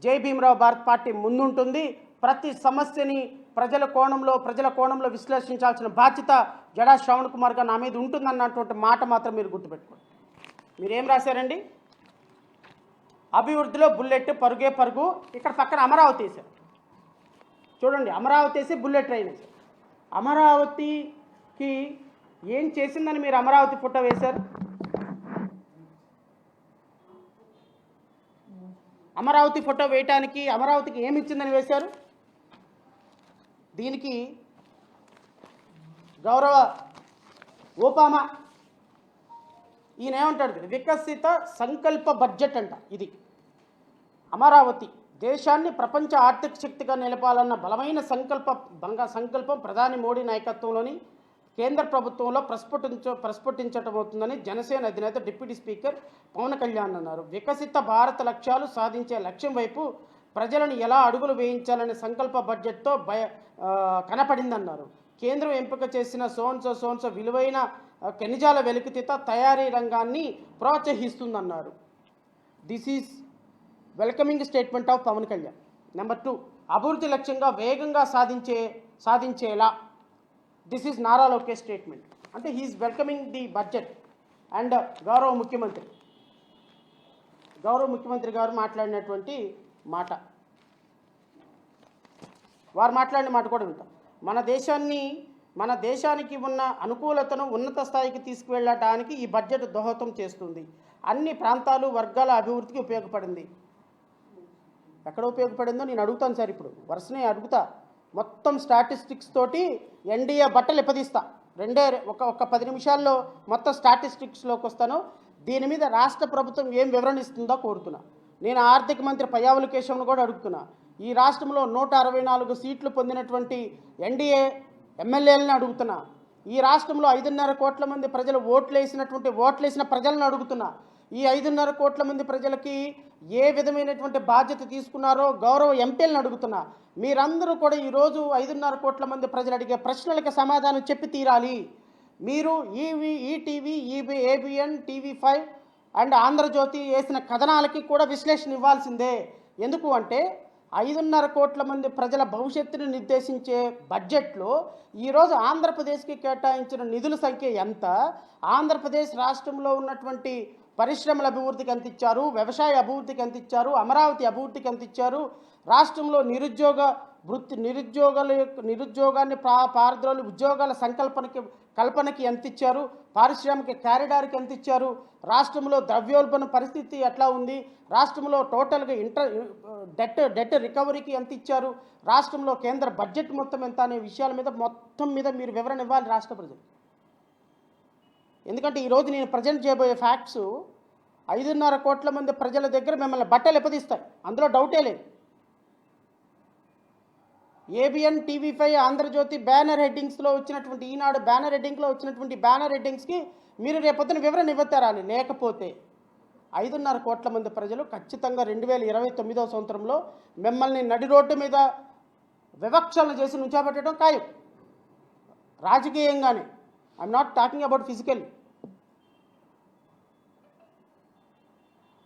జై భీమరావు భారత్ పార్టీ ముందుంటుంది. ప్రతి సమస్యని ప్రజల కోణంలో విశ్లేషించాల్సిన బాధ్యత జడా శ్రవణ్ కుమార్ గారు నా మీద ఉంటుందన్నటువంటి మాట మాత్రం మీరు గుర్తుపెట్టుకోండి. మీరేం రాశారండి? అభివృద్ధిలో బుల్లెట్, పరుగే పరుగు. ఇక్కడ పక్కన అమరావతి వేశారు చూడండి. అమరావతి వేసి బుల్లెట్ ట్రైన్ వేశారు. అమరావతికి ఏం చేసిందని మీరు అమరావతి ఫోటో వేశారు? అమరావతి ఫోటో వేయటానికి అమరావతికి ఏమి ఇచ్చిందని వేశారు? దీనికి గౌరవ ఓబామా ఈయన ఏమంటాడు? వికసిత సంకల్ప బడ్జెట్ అంట. ఇది అమరావతి దేశాన్ని ప్రపంచ ఆర్థిక శక్తిగా నిలపాలన్న బలమైన సంకల్పం ప్రధాని మోడీ నాయకత్వంలోని కేంద్ర ప్రభుత్వంలో ప్రస్ఫుటించటం అవుతుందని జనసేన అధినేత డిప్యూటీ స్పీకర్ పవన్ కళ్యాణ్ అన్నారు. వికసిత భారత లక్ష్యాలు సాధించే లక్ష్యం వైపు ప్రజలను ఎలా అడుగులు వేయించాలనే సంకల్ప బడ్జెట్తో కనపడిందన్నారు. కేంద్రం ఎంపిక చేసిన సోన్సో విలువైన ఖనిజాల వెలికితీత తయారీ రంగాన్ని ప్రోత్సహిస్తుందన్నారు. This is welcoming statement of Pawan Kalyan. Number 2, అభివృద్ధి లక్ష్యంగా వేగంగా సాధించేలా this is Nara Lokesh statement. అంటే he's welcoming the budget. And గౌరవ ముఖ్యమంత్రి గారు మాట్లాడినటువంటి మాట, వారు మాట్లాడిన మాట కూడా వింటాం. మన దేశానికి ఉన్న అనుకూలతను ఉన్నత స్థాయికి తీసుకువెళ్ళడానికి ఈ బడ్జెట్ దోహదం చేస్తుంది. అన్ని ప్రాంతాలు వర్గాల అభివృద్ధికి ఉపయోగపడింది. ఎక్కడ ఉపయోగపడిందో నేను అడుగుతాను సార్. ఇప్పుడు వరుసనే అడుగుతా. మొత్తం స్టాటిస్టిక్స్ తోటి ఎన్డీఏ బట్టలు ఎప్పదీస్తా. ఒక 10 నిమిషాల్లో మొత్తం స్టాటిస్టిక్స్లోకి వస్తాను. దీని మీద రాష్ట్ర ప్రభుత్వం ఏం వివరణ ఇస్తుందో కోరుతున్నా. నేను ఆర్థిక మంత్రి పయ్యావుల కేశవ్ను కూడా అడుగుతున్నా. ఈ రాష్ట్రంలో 164 సీట్లు పొందినటువంటి ఎన్డీఏ ఎమ్మెల్యేలను అడుగుతున్నా. ఈ రాష్ట్రంలో 5.5 కోట్ల మంది ప్రజలు ఓట్లేసిన ప్రజలను అడుగుతున్నా. ఈ 5.5 కోట్ల మంది ప్రజలకి ఏ విధమైనటువంటి బాధ్యత తీసుకున్నారో గౌరవ ఎంపీలను అడుగుతున్నా. మీరందరూ కూడా ఈరోజు 5.5 కోట్ల మంది ప్రజలు అడిగే ప్రశ్నలకు సమాధానం చెప్పి తీరాలి. మీరు ETV, ABN, TV5 and Andhra Jyothi వేసిన కథనాలకి కూడా విశ్లేషణ ఇవ్వాల్సిందే. ఎందుకు అంటే 5.5 కోట్ల మంది ప్రజల భవిష్యత్తును నిర్దేశించే బడ్జెట్లో ఈరోజు ఆంధ్రప్రదేశ్కి కేటాయించిన నిధుల సంఖ్య ఎంత, ఆంధ్రప్రదేశ్ రాష్ట్రంలో ఉన్నటువంటి పరిశ్రమల అభివృద్ధికి ఎంత ఇచ్చారు, వ్యవసాయ అభివృద్ధికి ఎంత ఇచ్చారు, అమరావతి అభివృద్ధికి ఎంత ఇచ్చారు, రాష్ట్రంలో నిరుద్యోగాన్ని పారద్రోలి ఉద్యోగాల కల్పనకి ఎంత ఇచ్చారు, పారిశ్రామిక కారిడార్కి ఎంత ఇచ్చారు, రాష్ట్రంలో ద్రవ్యోల్బణ పరిస్థితి ఎట్లా ఉంది, రాష్ట్రంలో టోటల్గా డెట్ రికవరీకి ఎంత ఇచ్చారు, రాష్ట్రంలో కేంద్ర బడ్జెట్ మొత్తం ఎంత అనే విషయాల మీద మొత్తం మీద మీరు వివరణ ఇవ్వాలి రాష్ట్ర ప్రజలు. ఎందుకంటే ఈరోజు నేను ప్రజెంట్ చేయబోయే ఫ్యాక్ట్స్ 5.5 కోట్ల మంది ప్రజల దగ్గర మిమ్మల్ని బట్టలు ఎప్పదీస్తాయి, అందులో డౌటే లేదు. ఏబిఎన్, TV5, ఆంధ్రజ్యోతి బ్యానర్ హెడ్డింగ్స్లో వచ్చినటువంటి, ఈనాడు బ్యానర్ హెడ్డింగ్లో వచ్చినటువంటి బ్యానర్ హెడ్డింగ్స్కి మీరు రేపొద్దున వివరణ ఇవ్వతారాలి. లేకపోతే 5.5 కోట్ల మంది ప్రజలు ఖచ్చితంగా 2029వ సంవత్సరంలో మిమ్మల్ని నడి రోడ్డు మీద వివక్షలు చేసి నుంచోబెట్టడం ఖాయం, రాజకీయంగానే. I'm not talking about physical.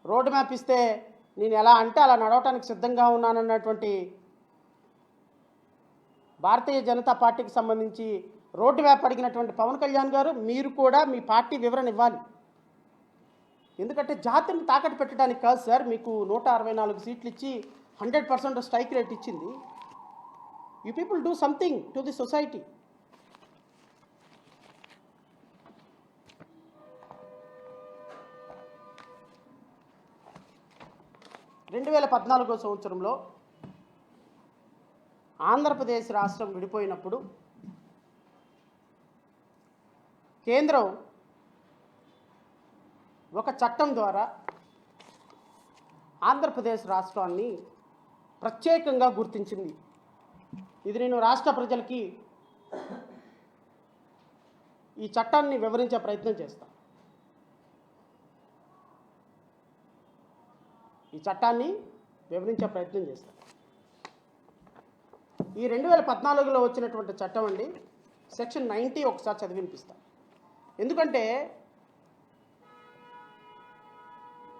Road map ఇస్తే నేను ఎలా అంటే అలా నడవటానికి సిద్ధంగా ఉన్నానన్నటువంటి భారతీయ జనతా పార్టీకి సంబంధించి రోడ్డు మ్యాప్ అడిగినటువంటి పవన్ కళ్యాణ్ గారు, మీరు కూడా మీ పార్టీ వివరణ ఇవ్వాలి. ఎందుకంటే జాతిని తాకట్టు పెట్టడానికి కాదు సార్ మీకు 164 సీట్లు ఇచ్చి 100% స్ట్రైక్ రేట్ ఇచ్చింది. You people do something to the society. 2014వ సంవత్సరంలో ఆంధ్రప్రదేశ్ రాష్ట్రం విడిపోయినప్పుడు కేంద్రం ఒక చట్టం ద్వారా ఆంధ్రప్రదేశ్ రాష్ట్రాన్ని ప్రత్యేకంగా గుర్తించింది. ఇది నేను రాష్ట్ర ప్రజలకి ఈ చట్టాన్ని వివరించే ప్రయత్నం చేస్తాను. ఈ చట్టాన్ని వివరించే ప్రయత్నం చేస్తాను. ఈ 2014లో వచ్చినటువంటి చట్టం అండి, సెక్షన్ 90 ఒకసారి చదివి వినిపిస్తాను. ఎందుకంటే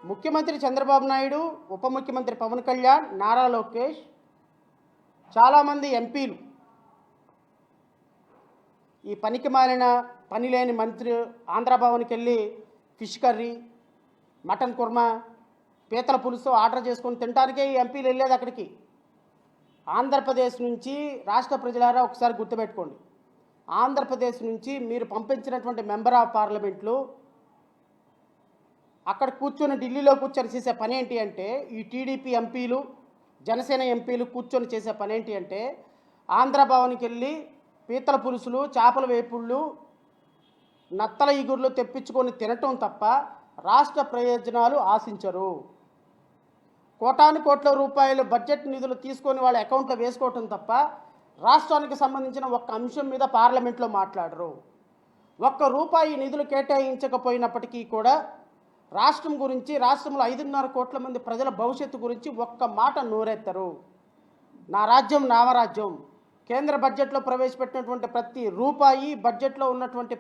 ముఖ్యమంత్రి చంద్రబాబు నాయుడు, ఉప ముఖ్యమంత్రి పవన్ కళ్యాణ్, నారా లోకేష్, చాలామంది ఎంపీలు ఈ పనికి మాలిన పని లేని మంత్రి ఆంధ్రభవన్కి వెళ్ళి ఫిష్ కర్రీ, మటన్ కుర్మా, పీతల పులుసు ఆర్డర్ చేసుకొని తినడానికే ఈ ఎంపీలు వెళ్ళేది అక్కడికి. ఆంధ్రప్రదేశ్ నుంచి రాష్ట్ర ప్రజలారా ఒకసారి గుర్తుపెట్టుకోండి, ఆంధ్రప్రదేశ్ నుంచి మీరు పంపించినటువంటి మెంబర్ ఆఫ్ పార్లమెంట్లు అక్కడ కూర్చొని ఢిల్లీలో కూర్చొని చేసే పని ఏంటి అంటే, ఈ టీడీపీ ఎంపీలు, జనసేన ఎంపీలు కూర్చొని చేసే పని ఏంటి అంటే, ఆంధ్రభవన్కి వెళ్ళి పీతల పులుసులు, చేపల వేపుళ్ళు, నత్తల ఇగుర్లు తెప్పించుకొని తినటం తప్ప రాష్ట్ర ప్రయోజనాలు ఆశించరు. కోటాను కోట్ల రూపాయలు బడ్జెట్ నిధులు తీసుకొని వాళ్ళ అకౌంట్లో వేసుకోవటం తప్ప రాష్ట్రానికి సంబంధించిన ఒక్క అంశం మీద పార్లమెంట్లో మాట్లాడరు. ₹1 నిధులు కేటాయించకపోయినప్పటికీ కూడా రాష్ట్రం గురించి, రాష్ట్రంలో 5.5 కోట్ల మంది ప్రజల భవిష్యత్తు గురించి ఒక్క మాట నోరెత్తరు. నా రాజ్యం నామరాజ్యం. కేంద్ర బడ్జెట్లో ప్రవేశపెట్టినటువంటి ప్రతి రూపాయి, బడ్జెట్లో ఉన్నటువంటి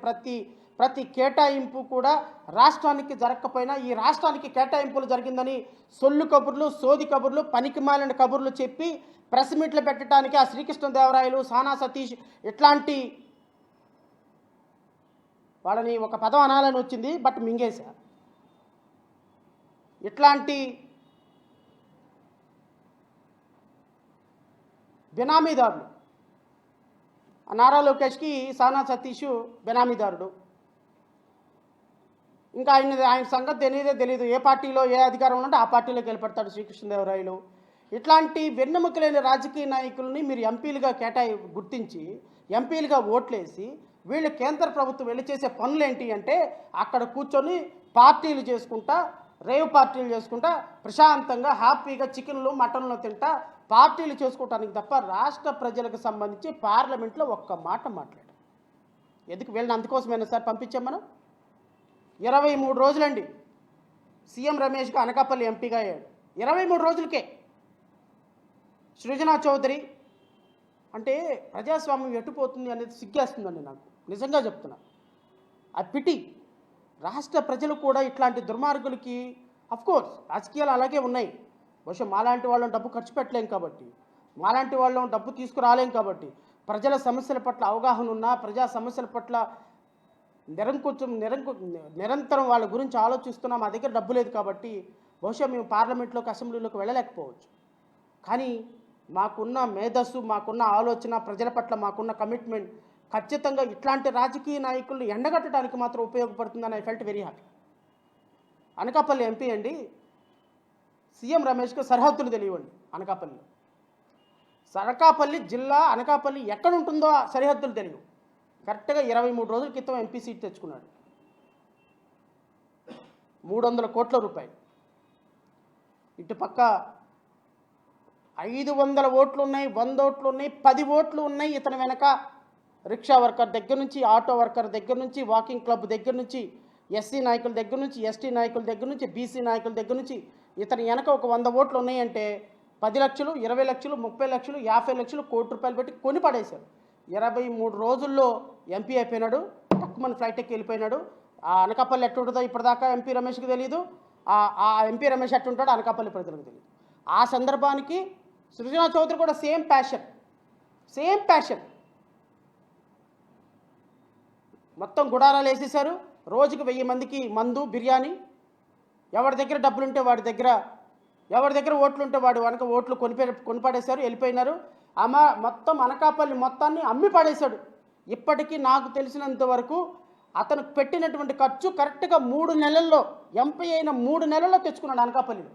ప్రతి కేటాయింపు కూడా రాష్ట్రానికి జరగకపోయినా ఈ రాష్ట్రానికి కేటాయింపులు జరిగిందని సొల్లు కబుర్లు, సోది కబుర్లు, పనికిమాలిన కబుర్లు చెప్పి ప్రెస్ మీట్లు పెట్టడానికి ఆ శ్రీకృష్ణదేవరాయలు, సానా సతీష్ ఇట్లాంటి వాళ్ళని ఒక పదం అనాలని వచ్చింది, బట్ మింగేశా. ఇట్లాంటి బినామీదారులు, నారా లోకేష్కి సానా సతీష్ బినామీదారుడు. ఇంకా ఆయన సంగతి తెలియదు. ఏ పార్టీలో ఏ అధికారంలో ఉంటే ఆ పార్టీలోకి వెళ్ళిపడతాడు శ్రీకృష్ణదేవరాయలు. ఇట్లాంటి వెన్నెముకలేని రాజకీయ నాయకుల్ని మీరు ఎంపీలుగా గుర్తించి ఎంపీలుగా ఓట్లేసి వీళ్ళు కేంద్ర ప్రభుత్వం వెళ్ళి చేసే పనులు ఏంటి అంటే అక్కడ కూర్చొని పార్టీలు చేసుకుంటా, రేవ్ పార్టీలు చేసుకుంటా, ప్రశాంతంగా హ్యాపీగా చికెన్లు మటన్లు తింటా పార్టీలు చేసుకోవటానికి తప్ప రాష్ట్ర ప్రజలకు సంబంధించి పార్లమెంట్లో ఒక్క మాట మాట్లాడారు. ఎందుకు వీళ్ళని అందుకోసమైనా సార్ పంపించాం మనం? 23 రోజులండి సీఎం రమేష్గా అనకాపల్లి ఎంపీగా అయ్యాడు. 23 రోజులకే సృజనా చౌదరి అంటే ప్రజాస్వామ్యం ఎట్టుపోతుంది అనేది సిగ్గేస్తుందండి నాకు, నిజంగా చెప్తున్నా. ఆ పిటి రాష్ట్ర ప్రజలు కూడా ఇట్లాంటి దుర్మార్గులకి అఫ్కోర్స్ రాజకీయాలు అలాగే ఉన్నాయి. బహుశా మాలాంటి వాళ్ళని డబ్బు ఖర్చు పెట్టలేం కాబట్టి, మాలాంటి వాళ్ళని డబ్బు తీసుకురాలేం కాబట్టి, ప్రజల సమస్యల పట్ల అవగాహన ఉన్నా, ప్రజా సమస్యల పట్ల నిరంతరం వాళ్ళ గురించి ఆలోచిస్తున్నా మా దగ్గర డబ్బు లేదు కాబట్టి బహుశా మేము పార్లమెంట్లోకి, అసెంబ్లీలోకి వెళ్ళలేకపోవచ్చు. కానీ మాకున్న మేధస్సు, మాకున్న ఆలోచన, ప్రజల పట్ల మాకున్న కమిట్మెంట్ ఖచ్చితంగా ఇట్లాంటి రాజకీయ నాయకులను ఎండగట్టడానికి మాత్రం ఉపయోగపడుతుందని I felt very happy. Anakapalli MP అండి, సీఎం రమేష్కి సరిహద్దులు తెలియవండి. అనకాపల్లి జిల్లా, అనకాపల్లి ఎక్కడ ఉంటుందో సరిహద్దులు తెలియవు. కరెక్ట్గా 23 రోజుల క్రితం ఎంపీ సీట్ తెచ్చుకున్నాడు. 300 కోట్ల రూపాయలు. ఇటు పక్క 500 ఓట్లు ఉన్నాయి, 100 ఓట్లు ఉన్నాయి, 10 ఓట్లు ఉన్నాయి. ఇతని వెనక రిక్షా వర్కర్ దగ్గర నుంచి, ఆటో వర్కర్ దగ్గర నుంచి, వాకింగ్ క్లబ్ దగ్గర నుంచి, ఎస్సీ నాయకుల దగ్గర నుంచి, ఎస్టీ నాయకుల దగ్గర నుంచి, బీసీ నాయకుల దగ్గర నుంచి ఇతని వెనక ఒక 100 ఓట్లు ఉన్నాయంటే 10 లక్షలు, 20 లక్షలు, 30 లక్షలు, 50 లక్షలు, ₹1,00,00,000 పెట్టి కొని పడేశారు. 23 రోజుల్లో ఎంపీ అయిపోయినాడు. తక్కువని ఫ్లైట్ ఎక్కి వెళ్ళిపోయినాడు. ఆ అనకాపల్లి ఎట్టుంటుందో ఇప్పటిదాకా ఎంపీ రమేష్కి తెలియదు. ఆ ఎంపీ రమేష్ ఎట్టుంటాడో అనకాపల్లి ప్రజలకు తెలియదు. ఆ సందర్భానికి సృజనా చౌదరి కూడా సేమ్ ప్యాషన్. మొత్తం గుడారాలు వేసేశారు. రోజుకి 1000 మందికి మందు, బిర్యానీ. ఎవరి దగ్గర డబ్బులుంటే వాడి దగ్గర, ఎవరి దగ్గర ఓట్లుంటే వాడు వెనక ఓట్లు కొనిపడేశారు, వెళ్ళిపోయినారు. మొత్తం అనకాపల్లి మొత్తాన్ని అమ్మి పడేశాడు. ఇప్పటికీ నాకు తెలిసినంత వరకు అతను పెట్టినటువంటి ఖర్చు కరెక్ట్గా 3 నెలల్లో, ఎంపీ అయిన 3 నెలల్లో తెచ్చుకున్నాడు అనకాపల్లిలో.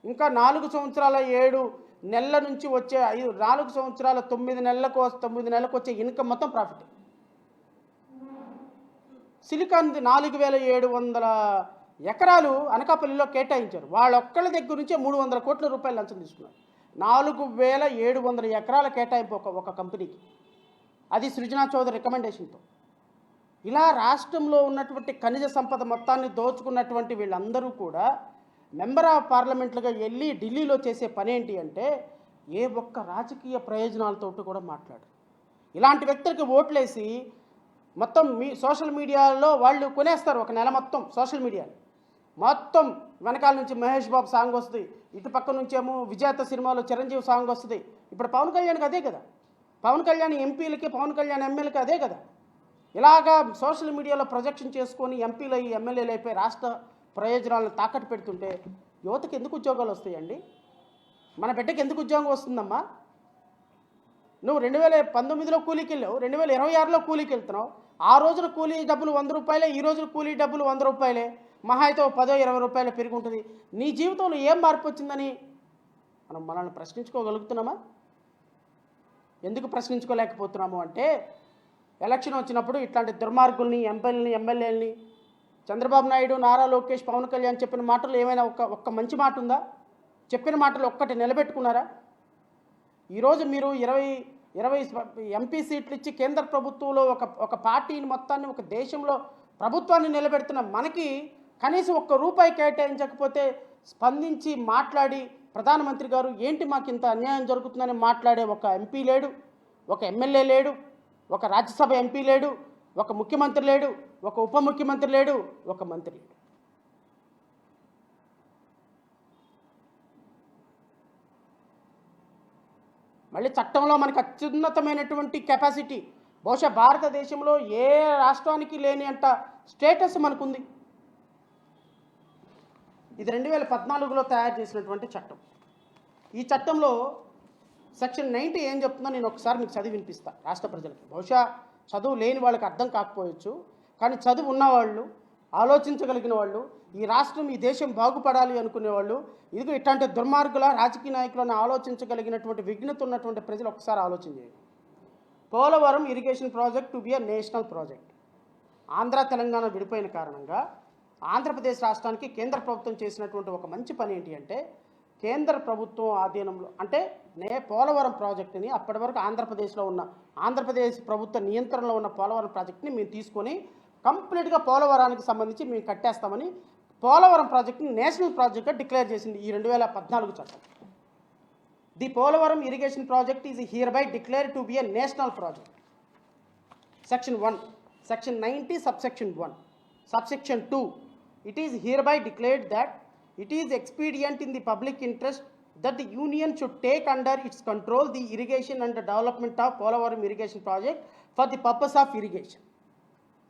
ఇంకా 4 సంవత్సరాల 7 నెలల నుంచి వచ్చే 4 సంవత్సరాల 9 నెలలకు వచ్చే ఇన్కమ్ మొత్తం ప్రాఫిట్. సిలికాన్ది 4700 ఎకరాలు అనకాపల్లిలో కేటాయించారు. వాళ్ళొక్కళ్ళ దగ్గర నుంచే 300 కోట్ల రూపాయలు లంచం తీసుకున్నారు. 4700 ఎకరాల కేటాయింపు ఒక కంపెనీకి. అది సృజనా చౌదరి రికమెండేషన్తో. ఇలా రాష్ట్రంలో ఉన్నటువంటి ఖనిజ సంపద మొత్తాన్ని దోచుకున్నటువంటి వీళ్ళందరూ కూడా మెంబర్ ఆఫ్ పార్లమెంట్లుగా వెళ్ళి ఢిల్లీలో చేసే పని ఏంటి అంటే ఏ ఒక్క రాజకీయ ప్రయోజనాలతో కూడా మాట్లాడరు. ఇలాంటి వ్యక్తులకి ఓట్లేసి మొత్తం సోషల్ మీడియాలో వాళ్ళు కొనేస్తారు. ఒక నెల మొత్తం సోషల్ మీడియా మొత్తం వెనకాల నుంచి మహేష్ బాబు సాంగ్ వస్తుంది, ఇటు పక్క నుంచేమో విజేత సినిమాలో చిరంజీవి సాంగ్ వస్తుంది. ఇప్పుడు పవన్ కళ్యాణ్కి అదే కదా, పవన్ కళ్యాణ్ ఎంపీలకి, పవన్ కళ్యాణ్ ఎమ్మెల్యేకి అదే కదా. ఇలాగా సోషల్ మీడియాలో ప్రొజెక్షన్ చేసుకొని ఎంపీలు అయ్యి ఎమ్మెల్యేలు అయిపోయి రాష్ట్ర ప్రయోజనాలను తాకట్టు పెడుతుంటే యువతకి ఎందుకు ఉద్యోగాలు వస్తాయండి? మన బిడ్డకి ఎందుకు ఉద్యోగం వస్తుందమ్మా? నువ్వు 2019లో కూలీకి వెళ్ళావు, 2026లో కూలీకి వెళ్తున్నావు. ఆ రోజున కూలీ డబ్బులు 100 రూపాయలే, ఈ రోజున కూలీ డబ్బులు 100 రూపాయలే. మహా అయితే 10-20 రూపాయలు పెరిగి ఉంటుంది. నీ జీవితంలో ఏం మార్పు వచ్చిందని మనల్ని ప్రశ్నించుకోగలుగుతున్నామా? ఎందుకు ప్రశ్నించుకోలేకపోతున్నాము అంటే ఎలక్షన్ వచ్చినప్పుడు ఇట్లాంటి దుర్మార్గుల్ని, ఎంపీలని, ఎమ్మెల్యేలని, చంద్రబాబు నాయుడు, నారా లోకేష్, పవన్ కళ్యాణ్ చెప్పిన మాటలు ఏమైనా ఒక్క మంచి మాట ఉందా? చెప్పిన మాటలు ఒక్కటి నిలబెట్టుకున్నారా? ఈరోజు మీరు 20 ఎంపీ సీట్లు ఇచ్చి కేంద్ర ప్రభుత్వంలో ఒక పార్టీని మొత్తాన్ని, ఒక దేశంలో ప్రభుత్వాన్ని నిలబెడుతున్న మనకి కనీసం ₹1 కేటాయించకపోతే స్పందించి మాట్లాడి ప్రధానమంత్రి గారు ఏంటి మాకు ఇంత అన్యాయం జరుగుతుందని మాట్లాడే ఒక ఎంపీ లేడు, ఒక ఎమ్మెల్యే లేడు, ఒక రాజ్యసభ ఎంపీ లేడు, ఒక ముఖ్యమంత్రి లేడు, ఒక ఉప ముఖ్యమంత్రి లేడు, ఒక మంత్రి లేడు. మళ్ళీ చట్టంలో మనకు అత్యున్నతమైనటువంటి కెపాసిటీ బహుశా భారతదేశంలో ఏ రాష్ట్రానికి లేని అంత స్టేటస్ మనకుంది. ఇది 2014లో తయారు చేసినటువంటి చట్టం. ఈ చట్టంలో సెక్షన్ 90 ఏం చెప్తుందో నేను ఒకసారి మీకు చదివి వినిపిస్తాను రాష్ట్ర ప్రజలకి. బహుశా చదువు లేని వాళ్ళకి అర్థం కాకపోవచ్చు, కానీ చదువు ఉన్నవాళ్ళు, ఆలోచించగలిగిన వాళ్ళు, ఈ రాష్ట్రం, ఈ దేశం బాగుపడాలి అనుకునేవాళ్ళు, ఇదిగో ఇట్లాంటి దుర్మార్గుల రాజకీయ నాయకులను ఆలోచించగలిగినటువంటి విఘ్నత ఉన్నటువంటి ప్రజలు ఒకసారి ఆలోచన చేయండి. Polavaram irrigation project to be a national project. Andhra Telangana విడిపోయిన కారణంగా ఆంధ్రప్రదేశ్ రాష్ట్రానికి కేంద్ర ప్రభుత్వం చేసినటువంటి ఒక మంచి పని ఏంటి అంటే, కేంద్ర ప్రభుత్వం ఆధీనంలో అంటే పోలవరం ప్రాజెక్టుని అప్పటి వరకు ఆంధ్రప్రదేశ్ ప్రభుత్వ నియంత్రణలో ఉన్న పోలవరం ప్రాజెక్టుని మేము తీసుకొని కంప్లీట్గా పోలవరానికి సంబంధించి మేము కట్టేస్తామని పోలవరం ప్రాజెక్టుని నేషనల్ ప్రాజెక్ట్గా డిక్లేర్ చేసింది ఈ 2014 చట్టం. The Polavaram irrigation project is here by declared to be a national project. Section 1, Section 90, Subsection 1, Subsection 2, it is hereby declared that it is expedient in the public interest that the Union should take under its control the irrigation and the development of Polavaram irrigation project for the purpose of irrigation.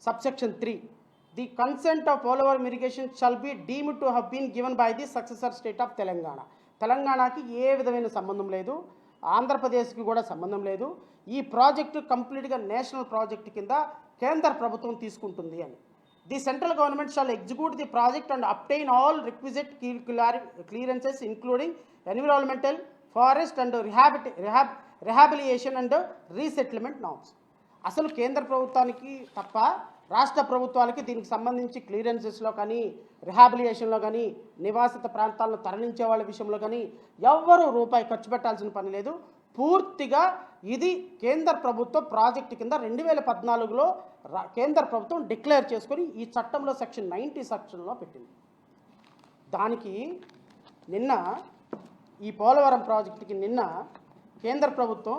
Subsection 3, the consent of Polavaram irrigation shall be deemed to have been given by the successor state of Telangana. తెలంగాణకి ఏ విధమైన సంబంధం లేదు, ఆంధ్రప్రదేశ్కి కూడా సంబంధం లేదు. ఈ project కంప్లీట్గా నేషనల్ ప్రాజెక్టు కింద కేంద్ర ప్రభుత్వం తీసుకుంటుంది అని. The central government shall execute the project and obtain all requisite clearances including environmental, forest and rehabilitation and resettlement norms. అసలు కేంద్ర ప్రభుత్వానికి తప్ప రాష్ట్ర ప్రభుత్వాలకి దీనికి సంబంధించి క్లియరెన్సెస్లో కానీ, రిహాబిలియేషన్లో కానీ, నివాసిత ప్రాంతాలను తరలించే వాళ్ళ విషయంలో కానీ ఎవ్వరూ రూపాయి ఖర్చు పెట్టాల్సిన పని లేదు. పూర్తిగా ఇది కేంద్ర ప్రభుత్వ ప్రాజెక్టు కింద 2014లో కేంద్ర ప్రభుత్వం డిక్లేర్ చేసుకొని ఈ చట్టంలో Section 90 సెక్షన్లో పెట్టింది. దానికి నిన్న ఈ పోలవరం ప్రాజెక్టుకి నిన్న కేంద్ర ప్రభుత్వం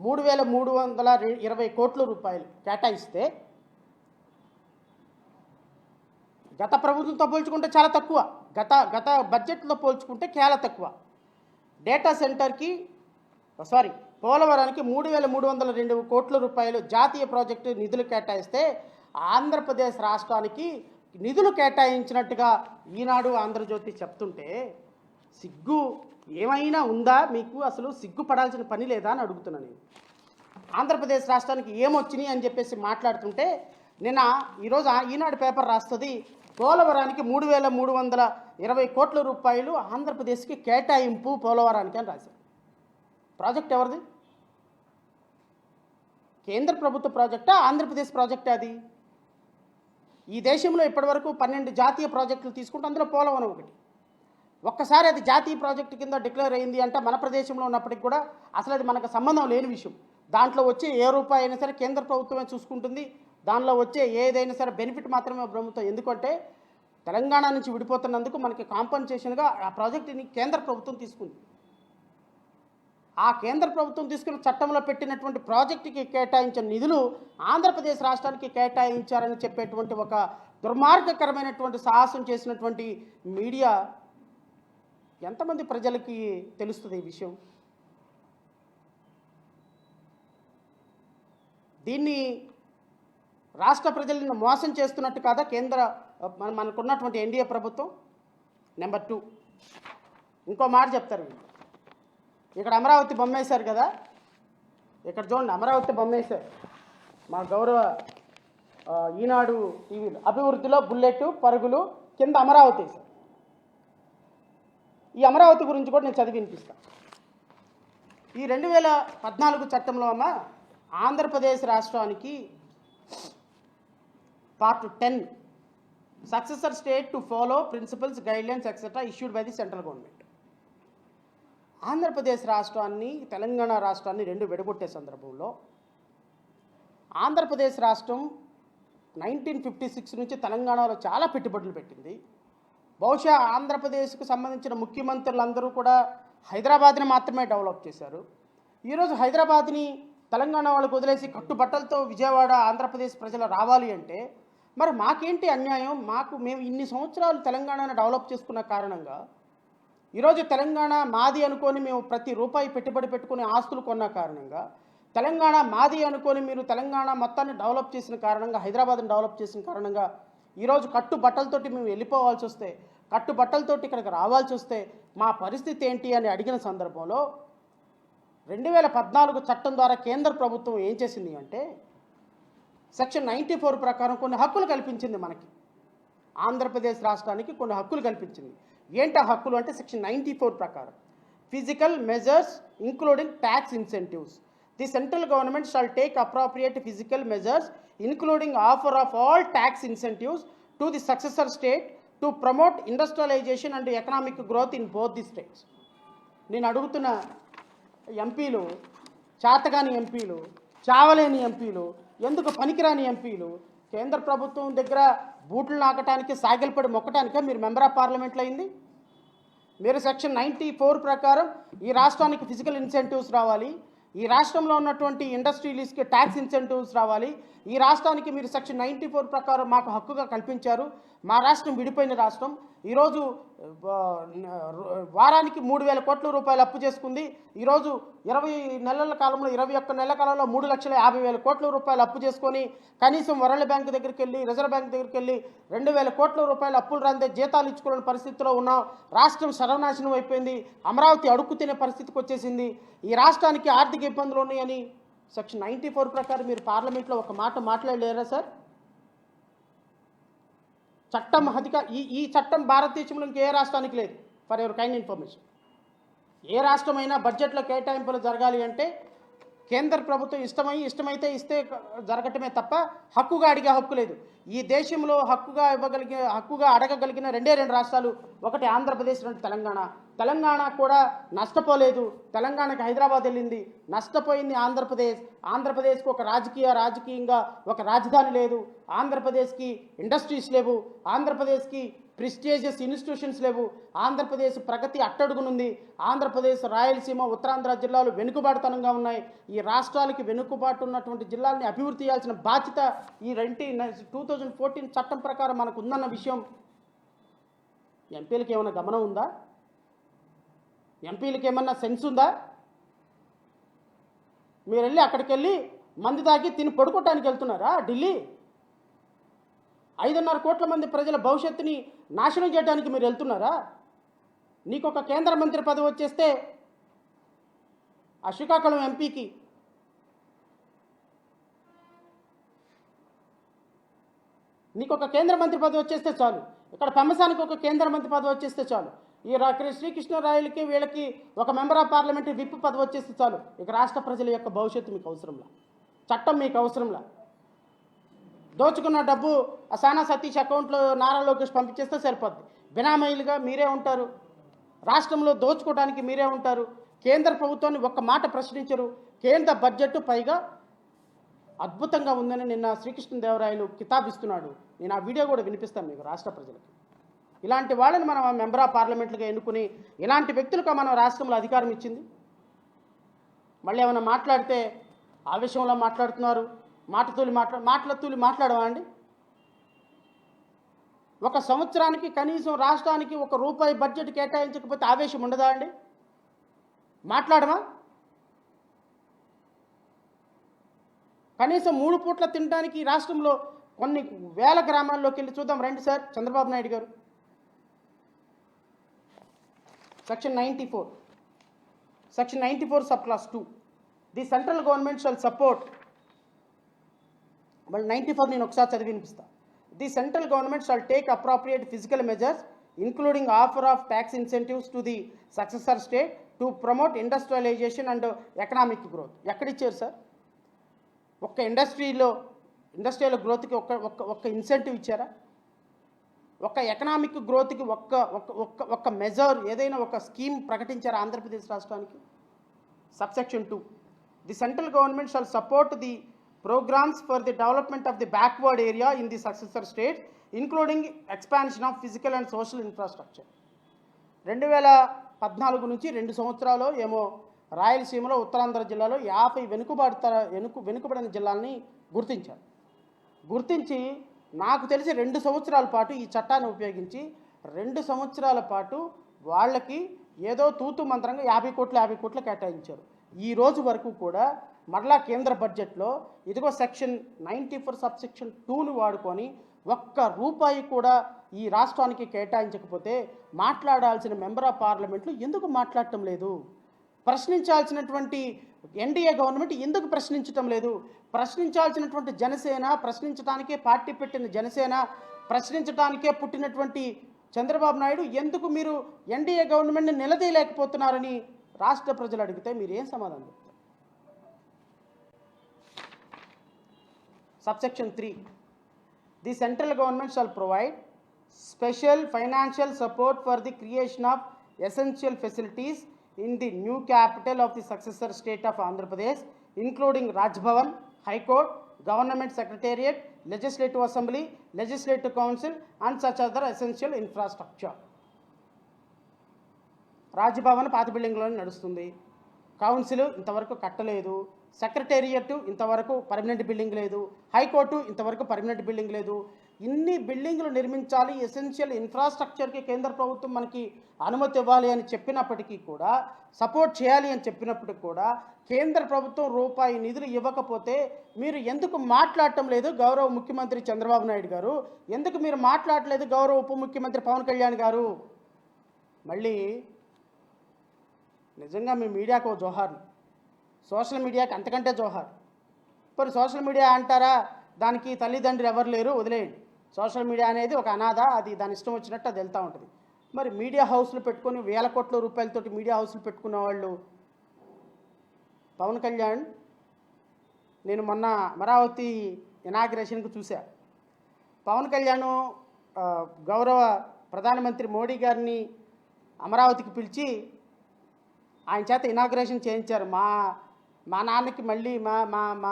₹3,320 కోట్ల కేటాయిస్తే గత ప్రభుత్వంతో పోల్చుకుంటే చాలా తక్కువ, గత బడ్జెట్లో పోల్చుకుంటే చాలా తక్కువ. డేటా సెంటర్కి పోలవరానికి ₹3,302 కోట్ల జాతీయ ప్రాజెక్టు నిధులు కేటాయిస్తే ఆంధ్రప్రదేశ్ రాష్ట్రానికి నిధులు కేటాయించినట్టుగా ఈనాడు, ఆంధ్రజ్యోతి చెప్తుంటే సిగ్గు ఏమైనా ఉందా మీకు? అసలు సిగ్గుపడాల్సిన పని లేదా అని అడుగుతున్నాను నేను. ఆంధ్రప్రదేశ్ రాష్ట్రానికి ఏమొచ్చినాయి అని చెప్పేసి మాట్లాడుతుంటే ఈరోజు ఈనాడు పేపర్ రాస్తుంది, పోలవరానికి ₹3,320 కోట్ల ఆంధ్రప్రదేశ్కి కేటాయింపు పోలవరానికి అని రాశారు. ప్రాజెక్ట్ ఎవరిది? కేంద్ర ప్రభుత్వ ప్రాజెక్టా, ఆంధ్రప్రదేశ్ ప్రాజెక్టే? అది ఈ దేశంలో ఇప్పటివరకు 12 జాతీయ ప్రాజెక్టులు తీసుకుంటే అందులో పోలవరం ఒకటి. ఒక్కసారి అది జాతీయ ప్రాజెక్టు కింద డిక్లేర్ అయింది అంటే మన ప్రదేశంలో ఉన్నప్పటికీ కూడా అసలు అది మనకు సంబంధం లేని విషయం. దాంట్లో వచ్చే ఏ రూపాయి అయినా సరే కేంద్ర ప్రభుత్వమే చూసుకుంటుంది. దానిలో వచ్చే ఏదైనా సరే బెనిఫిట్ మాత్రమే ప్రభుత్వం. ఎందుకంటే తెలంగాణ నుంచి విడిపోతున్నందుకు మనకి కాంపన్సేషన్గా ఆ ప్రాజెక్టుని కేంద్ర ప్రభుత్వం తీసుకుంది. ఆ కేంద్ర ప్రభుత్వం తీసుకున్న చట్టంలో పెట్టినటువంటి ప్రాజెక్టుకి కేటాయించిన నిధులు ఆంధ్రప్రదేశ్ రాష్ట్రానికి కేటాయించారని చెప్పేటువంటి ఒక దుర్మార్గకరమైనటువంటి సాహసం చేసినటువంటి మీడియా ఎంతమంది ప్రజలకి తెలుస్తుంది ఈ విషయం? దీన్ని రాష్ట్ర ప్రజలను మోసం చేస్తున్నట్టు కాదా మనకున్నటువంటి ఎన్డీఏ ప్రభుత్వం? నెంబర్ 2, ఇంకో మాట చెప్తారు. ఇక్కడ అమరావతి బొమ్మ వేశారు కదా, ఇక్కడ చూడండి, అమరావతి బొమ్మ వేశారు. మా గౌరవ ఈనాడు టీవీలో అభివృద్ధిలో బుల్లెట్ పరుగులు కింద అమరావతి వేశారు. ఈ అమరావతి గురించి కూడా నేను చదివి వినిపిస్తాను. ఈ 2014 చట్టంలో ఆంధ్రప్రదేశ్ రాష్ట్రానికి part 10 successor state to follow principles, guidelines etcetera issued by the central government. Andhra Pradesh రాష్ట్రాన్ని, తెలంగాణ రాష్ట్రాన్ని 2 విడగొట్టే సందర్భంలో ఆంధ్రప్రదేశ్ రాష్ట్రం 1956 నుంచి తెలంగాణలో చాలా పెట్టుబడులు పెట్టింది. బహుశా ఆంధ్రప్రదేశ్కు సంబంధించిన ముఖ్యమంత్రులందరూ కూడా హైదరాబాద్ని మాత్రమే డెవలప్ చేశారు. ఈరోజు హైదరాబాద్ని తెలంగాణ వాళ్ళకు వదిలేసి కట్టుబట్టలతో విజయవాడ, ఆంధ్రప్రదేశ్ ప్రజలు రావాలి అంటే మరి మాకేంటి అన్యాయం? మేము ఇన్ని సంవత్సరాలు తెలంగాణను డెవలప్ చేసుకున్న కారణంగా ఈరోజు తెలంగాణ మాది అనుకొని మేము ప్రతి రూపాయి పెట్టుబడి పెట్టుకుని ఆస్తులు కొన్న కారణంగా, తెలంగాణ మాది అనుకొని మీరు తెలంగాణ మొత్తాన్ని డెవలప్ చేసిన కారణంగా, హైదరాబాద్ని డెవలప్ చేసిన కారణంగా ఈరోజు కట్టుబట్టలతోటి మేము వెళ్ళిపోవాల్సి వస్తే, కట్టుబట్టలతోటి ఇక్కడికి రావాల్సి వస్తే మా పరిస్థితి ఏంటి అని అడిగిన సందర్భంలో 2014 చట్టం ద్వారా కేంద్ర ప్రభుత్వం ఏం చేసింది అంటే సెక్షన్ 94 ప్రకారం కొన్ని హక్కులు కల్పించింది మనకి. ఆంధ్రప్రదేశ్ రాష్ట్రానికి కొన్ని హక్కులు కల్పించింది. ఏంటి ఆ హక్కులు అంటే సెక్షన్ 94 ప్రకారం physical measures including tax incentives. The central government shall take appropriate physical measures including offer of all tax incentives to the successor state to promote industrialisation and economic growth in both the states. నేను అడుగుతున్న ఎంపీలు, చేతగాని ఎంపీలు, చావలేని ఎంపీలు, ఎందుకు పనికిరాని ఎంపీలు, కేంద్ర ప్రభుత్వం దగ్గర బూట్లు నాకటానికి సాగిలపడి మొక్కటానికే మీరు మెంబర్ ఆఫ్ పార్లమెంట్లో అయింది. మీరు సెక్షన్ 94 ప్రకారం ఈ రాష్ట్రానికి ఫిజికల్ ఇన్సెంటివ్స్ రావాలి, ఈ రాష్ట్రంలో ఉన్నటువంటి ఇండస్ట్రీస్కి ట్యాక్స్ ఇన్సెంటివ్స్ రావాలి, ఈ రాష్ట్రానికి మీరు సెక్షన్ 94 ప్రకారం మాకు హక్కుగా కల్పించారు. మా రాష్ట్రం విడిపోయిన రాష్ట్రం. ఈరోజు వారానికి 3,000 కోట్ల రూపాయలు అప్పు చేసుకుంది. ఈరోజు 20 నెలల కాలంలో 21 నెలల కాలంలో 3,50,000 కోట్ల రూపాయలు అప్పు చేసుకొని కనీసం వరల్డ్ బ్యాంక్ దగ్గరికి వెళ్ళి, రిజర్వ్ బ్యాంక్ దగ్గరికి వెళ్ళి 2,000 కోట్ల రూపాయలు అప్పులు రాందే జీతాలు ఇచ్చుకోలేని పరిస్థితిలో ఉన్నాం. రాష్ట్రం సర్వనాశనం అయిపోయింది. అమరావతి అడుక్కు తినే పరిస్థితికి వచ్చేసింది. ఈ రాష్ట్రానికి ఆర్థిక ఇబ్బందులు ఉన్నాయని సెక్షన్ 94 ప్రకారం మీరు పార్లమెంట్లో ఒక మాట మాట్లాడలేరా సార్? చట్టం ఈ చట్టం భారతదేశంలో ఏ రాష్ట్రానికి లేదు. ఫర్ యువర్ కైండ్ ఇన్ఫర్మేషన్, ఏ రాష్ట్రమైనా బడ్జెట్లో కేటాయింపులు జరగాలి అంటే కేంద్ర ప్రభుత్వం ఇష్టమైతే ఇస్తే జరగటమే తప్ప హక్కుగా అడిగే హక్కు లేదు. ఈ దేశంలో హక్కుగా అడగగలిగిన రెండు రాష్ట్రాలు, ఒకటి ఆంధ్రప్రదేశ్, రెండు తెలంగాణ. తెలంగాణ కూడా నష్టపోలేదు. తెలంగాణకి హైదరాబాద్ వెళ్ళింది, నష్టపోయింది ఆంధ్రప్రదేశ్. ఆంధ్రప్రదేశ్కి రాజకీయంగా ఒక రాజధాని లేదు, ఆంధ్రప్రదేశ్కి ఇండస్ట్రీస్ లేవు, ఆంధ్రప్రదేశ్కి ప్రెస్టీజియస్ ఇన్స్టిట్యూషన్స్ లేవు, ఆంధ్రప్రదేశ్ ప్రగతి అట్టడుగునుంది. ఆంధ్రప్రదేశ్, రాయలసీమ, ఉత్తరాంధ్ర జిల్లాలు వెనుకబాటుతనంగా ఉన్నాయి. ఈ రాష్ట్రాలకి వెనుకబాటు ఉన్నటువంటి జిల్లాలని అభివృద్ధి చేయాల్సిన బాధ్యత ఈ 2014 చట్టం ప్రకారం మనకు ఉందన్న విషయం ఎంపీలకు ఏమైనా గమనం ఉందా? ఎంపీలకు ఏమన్నా సెన్స్ ఉందా? మీరు వెళ్ళి అక్కడికి వెళ్ళి మంది తాగి తిని పడుకోవటానికి వెళ్తున్నారా ఢిల్లీ? 5.5 కోట్ల మంది ప్రజల భవిష్యత్తుని నాశనం చేయడానికి మీరు వెళ్తున్నారా? నీకు ఒక కేంద్ర మంత్రి పదవి వచ్చేస్తే ఆ శ్రీకాకుళం ఎంపీకి నీకు ఒక కేంద్ర మంత్రి పదవి వచ్చేస్తే చాలు, ఇక్కడ పెమ్మసానికి ఒక కేంద్ర మంత్రి పదవి వచ్చేస్తే చాలు, ఈ శ్రీకృష్ణరాయలకి వీళ్ళకి ఒక మెంబర్ ఆఫ్ పార్లమెంట్ విప్ పదవి వచ్చేస్తే చాలు. ఇక రాష్ట్ర ప్రజల యొక్క భవిష్యత్తు మీకు అవసరంలా, చట్టం మీకు అవసరంలా. దోచుకున్న డబ్బు సానా సతీష్ అకౌంట్లో నారా లోకేష్ పంపించేస్తే సరిపోద్ది. బినామీలుగా మీరే ఉంటారు, రాష్ట్రంలో దోచుకోవడానికి మీరే ఉంటారు. కేంద్ర ప్రభుత్వాన్ని ఒక్క మాట ప్రశ్నించరు. కేంద్ర బడ్జెట్ పైగా అద్భుతంగా ఉందని నిన్న శ్రీకృష్ణదేవరాయలు కితాబిస్తున్నాడు. నేను ఆ వీడియో కూడా వినిపిస్తాను మీకు, రాష్ట్ర ప్రజలకు. ఇలాంటి వాళ్ళని మనం మెంబర్ ఆఫ్ పార్లమెంట్లుగా ఎన్నుకుని ఇలాంటి వ్యక్తులకు మనం రాష్ట్రంలో అధికారం ఇచ్చింది. మళ్ళీ ఏమైనా మాట్లాడితే ఆవేశంలో మాట్లాడుతున్నారు, మాటలతూలి మాట్లాడవా అండి? ఒక సంవత్సరానికి కనీసం రాష్ట్రానికి ₹1 బడ్జెట్ కేటాయించకపోతే ఆవేశం ఉండదా అండి? మాట్లాడమా? కనీసం 3 పూట్ల తినడానికి రాష్ట్రంలో కొన్ని వేల గ్రామాల్లోకి వెళ్ళి చూద్దాం రండి సార్. చంద్రబాబు నాయుడు గారు section 94 sub clause 2 the central government shall support. మళ్ళీ 94 నేను ఒకసారి చదివి వినిపిస్తా. The central government shall take appropriate physical measures including offer of tax incentives to the successor state to promote industrialisation and economic growth. ఎక్కడిచ్చారు sir? ఒక్క industrial గ్రోత్కి ఒక్క incentive ఇచ్చారా? ఒక్క ఎకనామిక్ గ్రోత్కి ఒక్క మెజర్ ఏదైనా ఒక స్కీమ్ ప్రకటించారా ఆంధ్రప్రదేశ్ రాష్ట్రానికి? Subsection 2 the central government shall support the programmes for the development of the backward area in the successor states including expansion of physical and social infrastructure. 2014 నుంచి 2 సంవత్సరాలు ఏమో రాయలసీమలో, ఉత్తరాంధ్ర జిల్లాలో 50 వెనుకబడిన జిల్లాలని గుర్తించి నాకు తెలిసి 2 సంవత్సరాల పాటు ఈ చట్టాన్ని ఉపయోగించి 2 సంవత్సరాల పాటు వాళ్ళకి ఏదో తూతు మంత్రంగా 50 కోట్లు కేటాయించారు. ఈ రోజు వరకు కూడా మరలా కేంద్ర బడ్జెట్లో ఇదిగో సెక్షన్ 94 సబ్సెక్షన్ 2ని వాడుకొని ₹1 కూడా ఈ రాష్ట్రానికి కేటాయించకపోతే మాట్లాడాల్సిన మెంబర్ ఆఫ్ పార్లమెంట్లు ఎందుకు మాట్లాడటం లేదు? ప్రశ్నించాల్సినటువంటి ఎన్డీఏ గవర్నమెంట్ ఎందుకు ప్రశ్నించటం లేదు? ప్రశ్నించాల్సినటువంటి జనసేన, ప్రశ్నించడానికే పార్టీ పెట్టిన జనసేన, ప్రశ్నించడానికే పుట్టినటువంటి చంద్రబాబు నాయుడు ఎందుకు మీరు ఎన్డీఏ గవర్నమెంట్ని నిలదీయలేకపోతున్నారని రాష్ట్ర ప్రజలు అడిగితే మీరు ఏం సమాధానం చెప్తారు? Subsection 3. The central government shall provide special financial support for the creation of essential facilities in the new capital of the successor state of Andhra Pradesh, including Raj Bhavan, High Court, Government Secretariat, Legislative Assembly, Legislative Council, and such other essential infrastructure. Raj Bhavan పాత బిల్డింగ్లోనే నడుస్తుంది. Council ఇంతవరకు కట్టలేదు. Secretariat ఇంతవరకు permanent building లేదు. High court ఇంతవరకు permanent building లేదు. ఇన్ని బిల్డింగ్లు నిర్మించాలి, ఎసెన్షియల్ ఇన్ఫ్రాస్ట్రక్చర్కి కేంద్ర ప్రభుత్వం మనకి అనుమతి ఇవ్వాలి అని చెప్పినప్పటికీ కూడా, సపోర్ట్ చేయాలి అని చెప్పినప్పటికీ కూడా కేంద్ర ప్రభుత్వం రూపాయి నిధులు ఇవ్వకపోతే మీరు ఎందుకు మాట్లాడటం లేదు? గౌరవ ముఖ్యమంత్రి చంద్రబాబు నాయుడు గారు ఎందుకు మీరు మాట్లాడలేదు? గౌరవ ఉప ముఖ్యమంత్రి పవన్ కళ్యాణ్ గారు మళ్ళీ నిజంగా మీ మీడియాకు జోహార్, సోషల్ మీడియాకి అంతకంటే జోహార్. మరి సోషల్ మీడియా అంటారా, దానికి తల్లిదండ్రులు ఎవరు లేరు, వదిలేయండి. సోషల్ మీడియా అనేది ఒక అనాథ, అది దాని ఇష్టం వచ్చినట్టు అది వెళ్తూ ఉంటుంది. మరి మీడియా హౌస్లు పెట్టుకొని వేల కోట్ల రూపాయలతోటి మీడియా హౌస్లు పెట్టుకున్న వాళ్ళు పవన్ కళ్యాణ్, నేను మొన్న అమరావతి ఇనాగ్రేషన్కి చూశా. పవన్ కళ్యాణ్ గౌరవ ప్రధానమంత్రి మోడీ గారిని అమరావతికి పిలిచి ఆయన చేత ఇనాగ్రేషన్ చేయించారు. మా నాన్నకి మళ్ళీ మా మా మా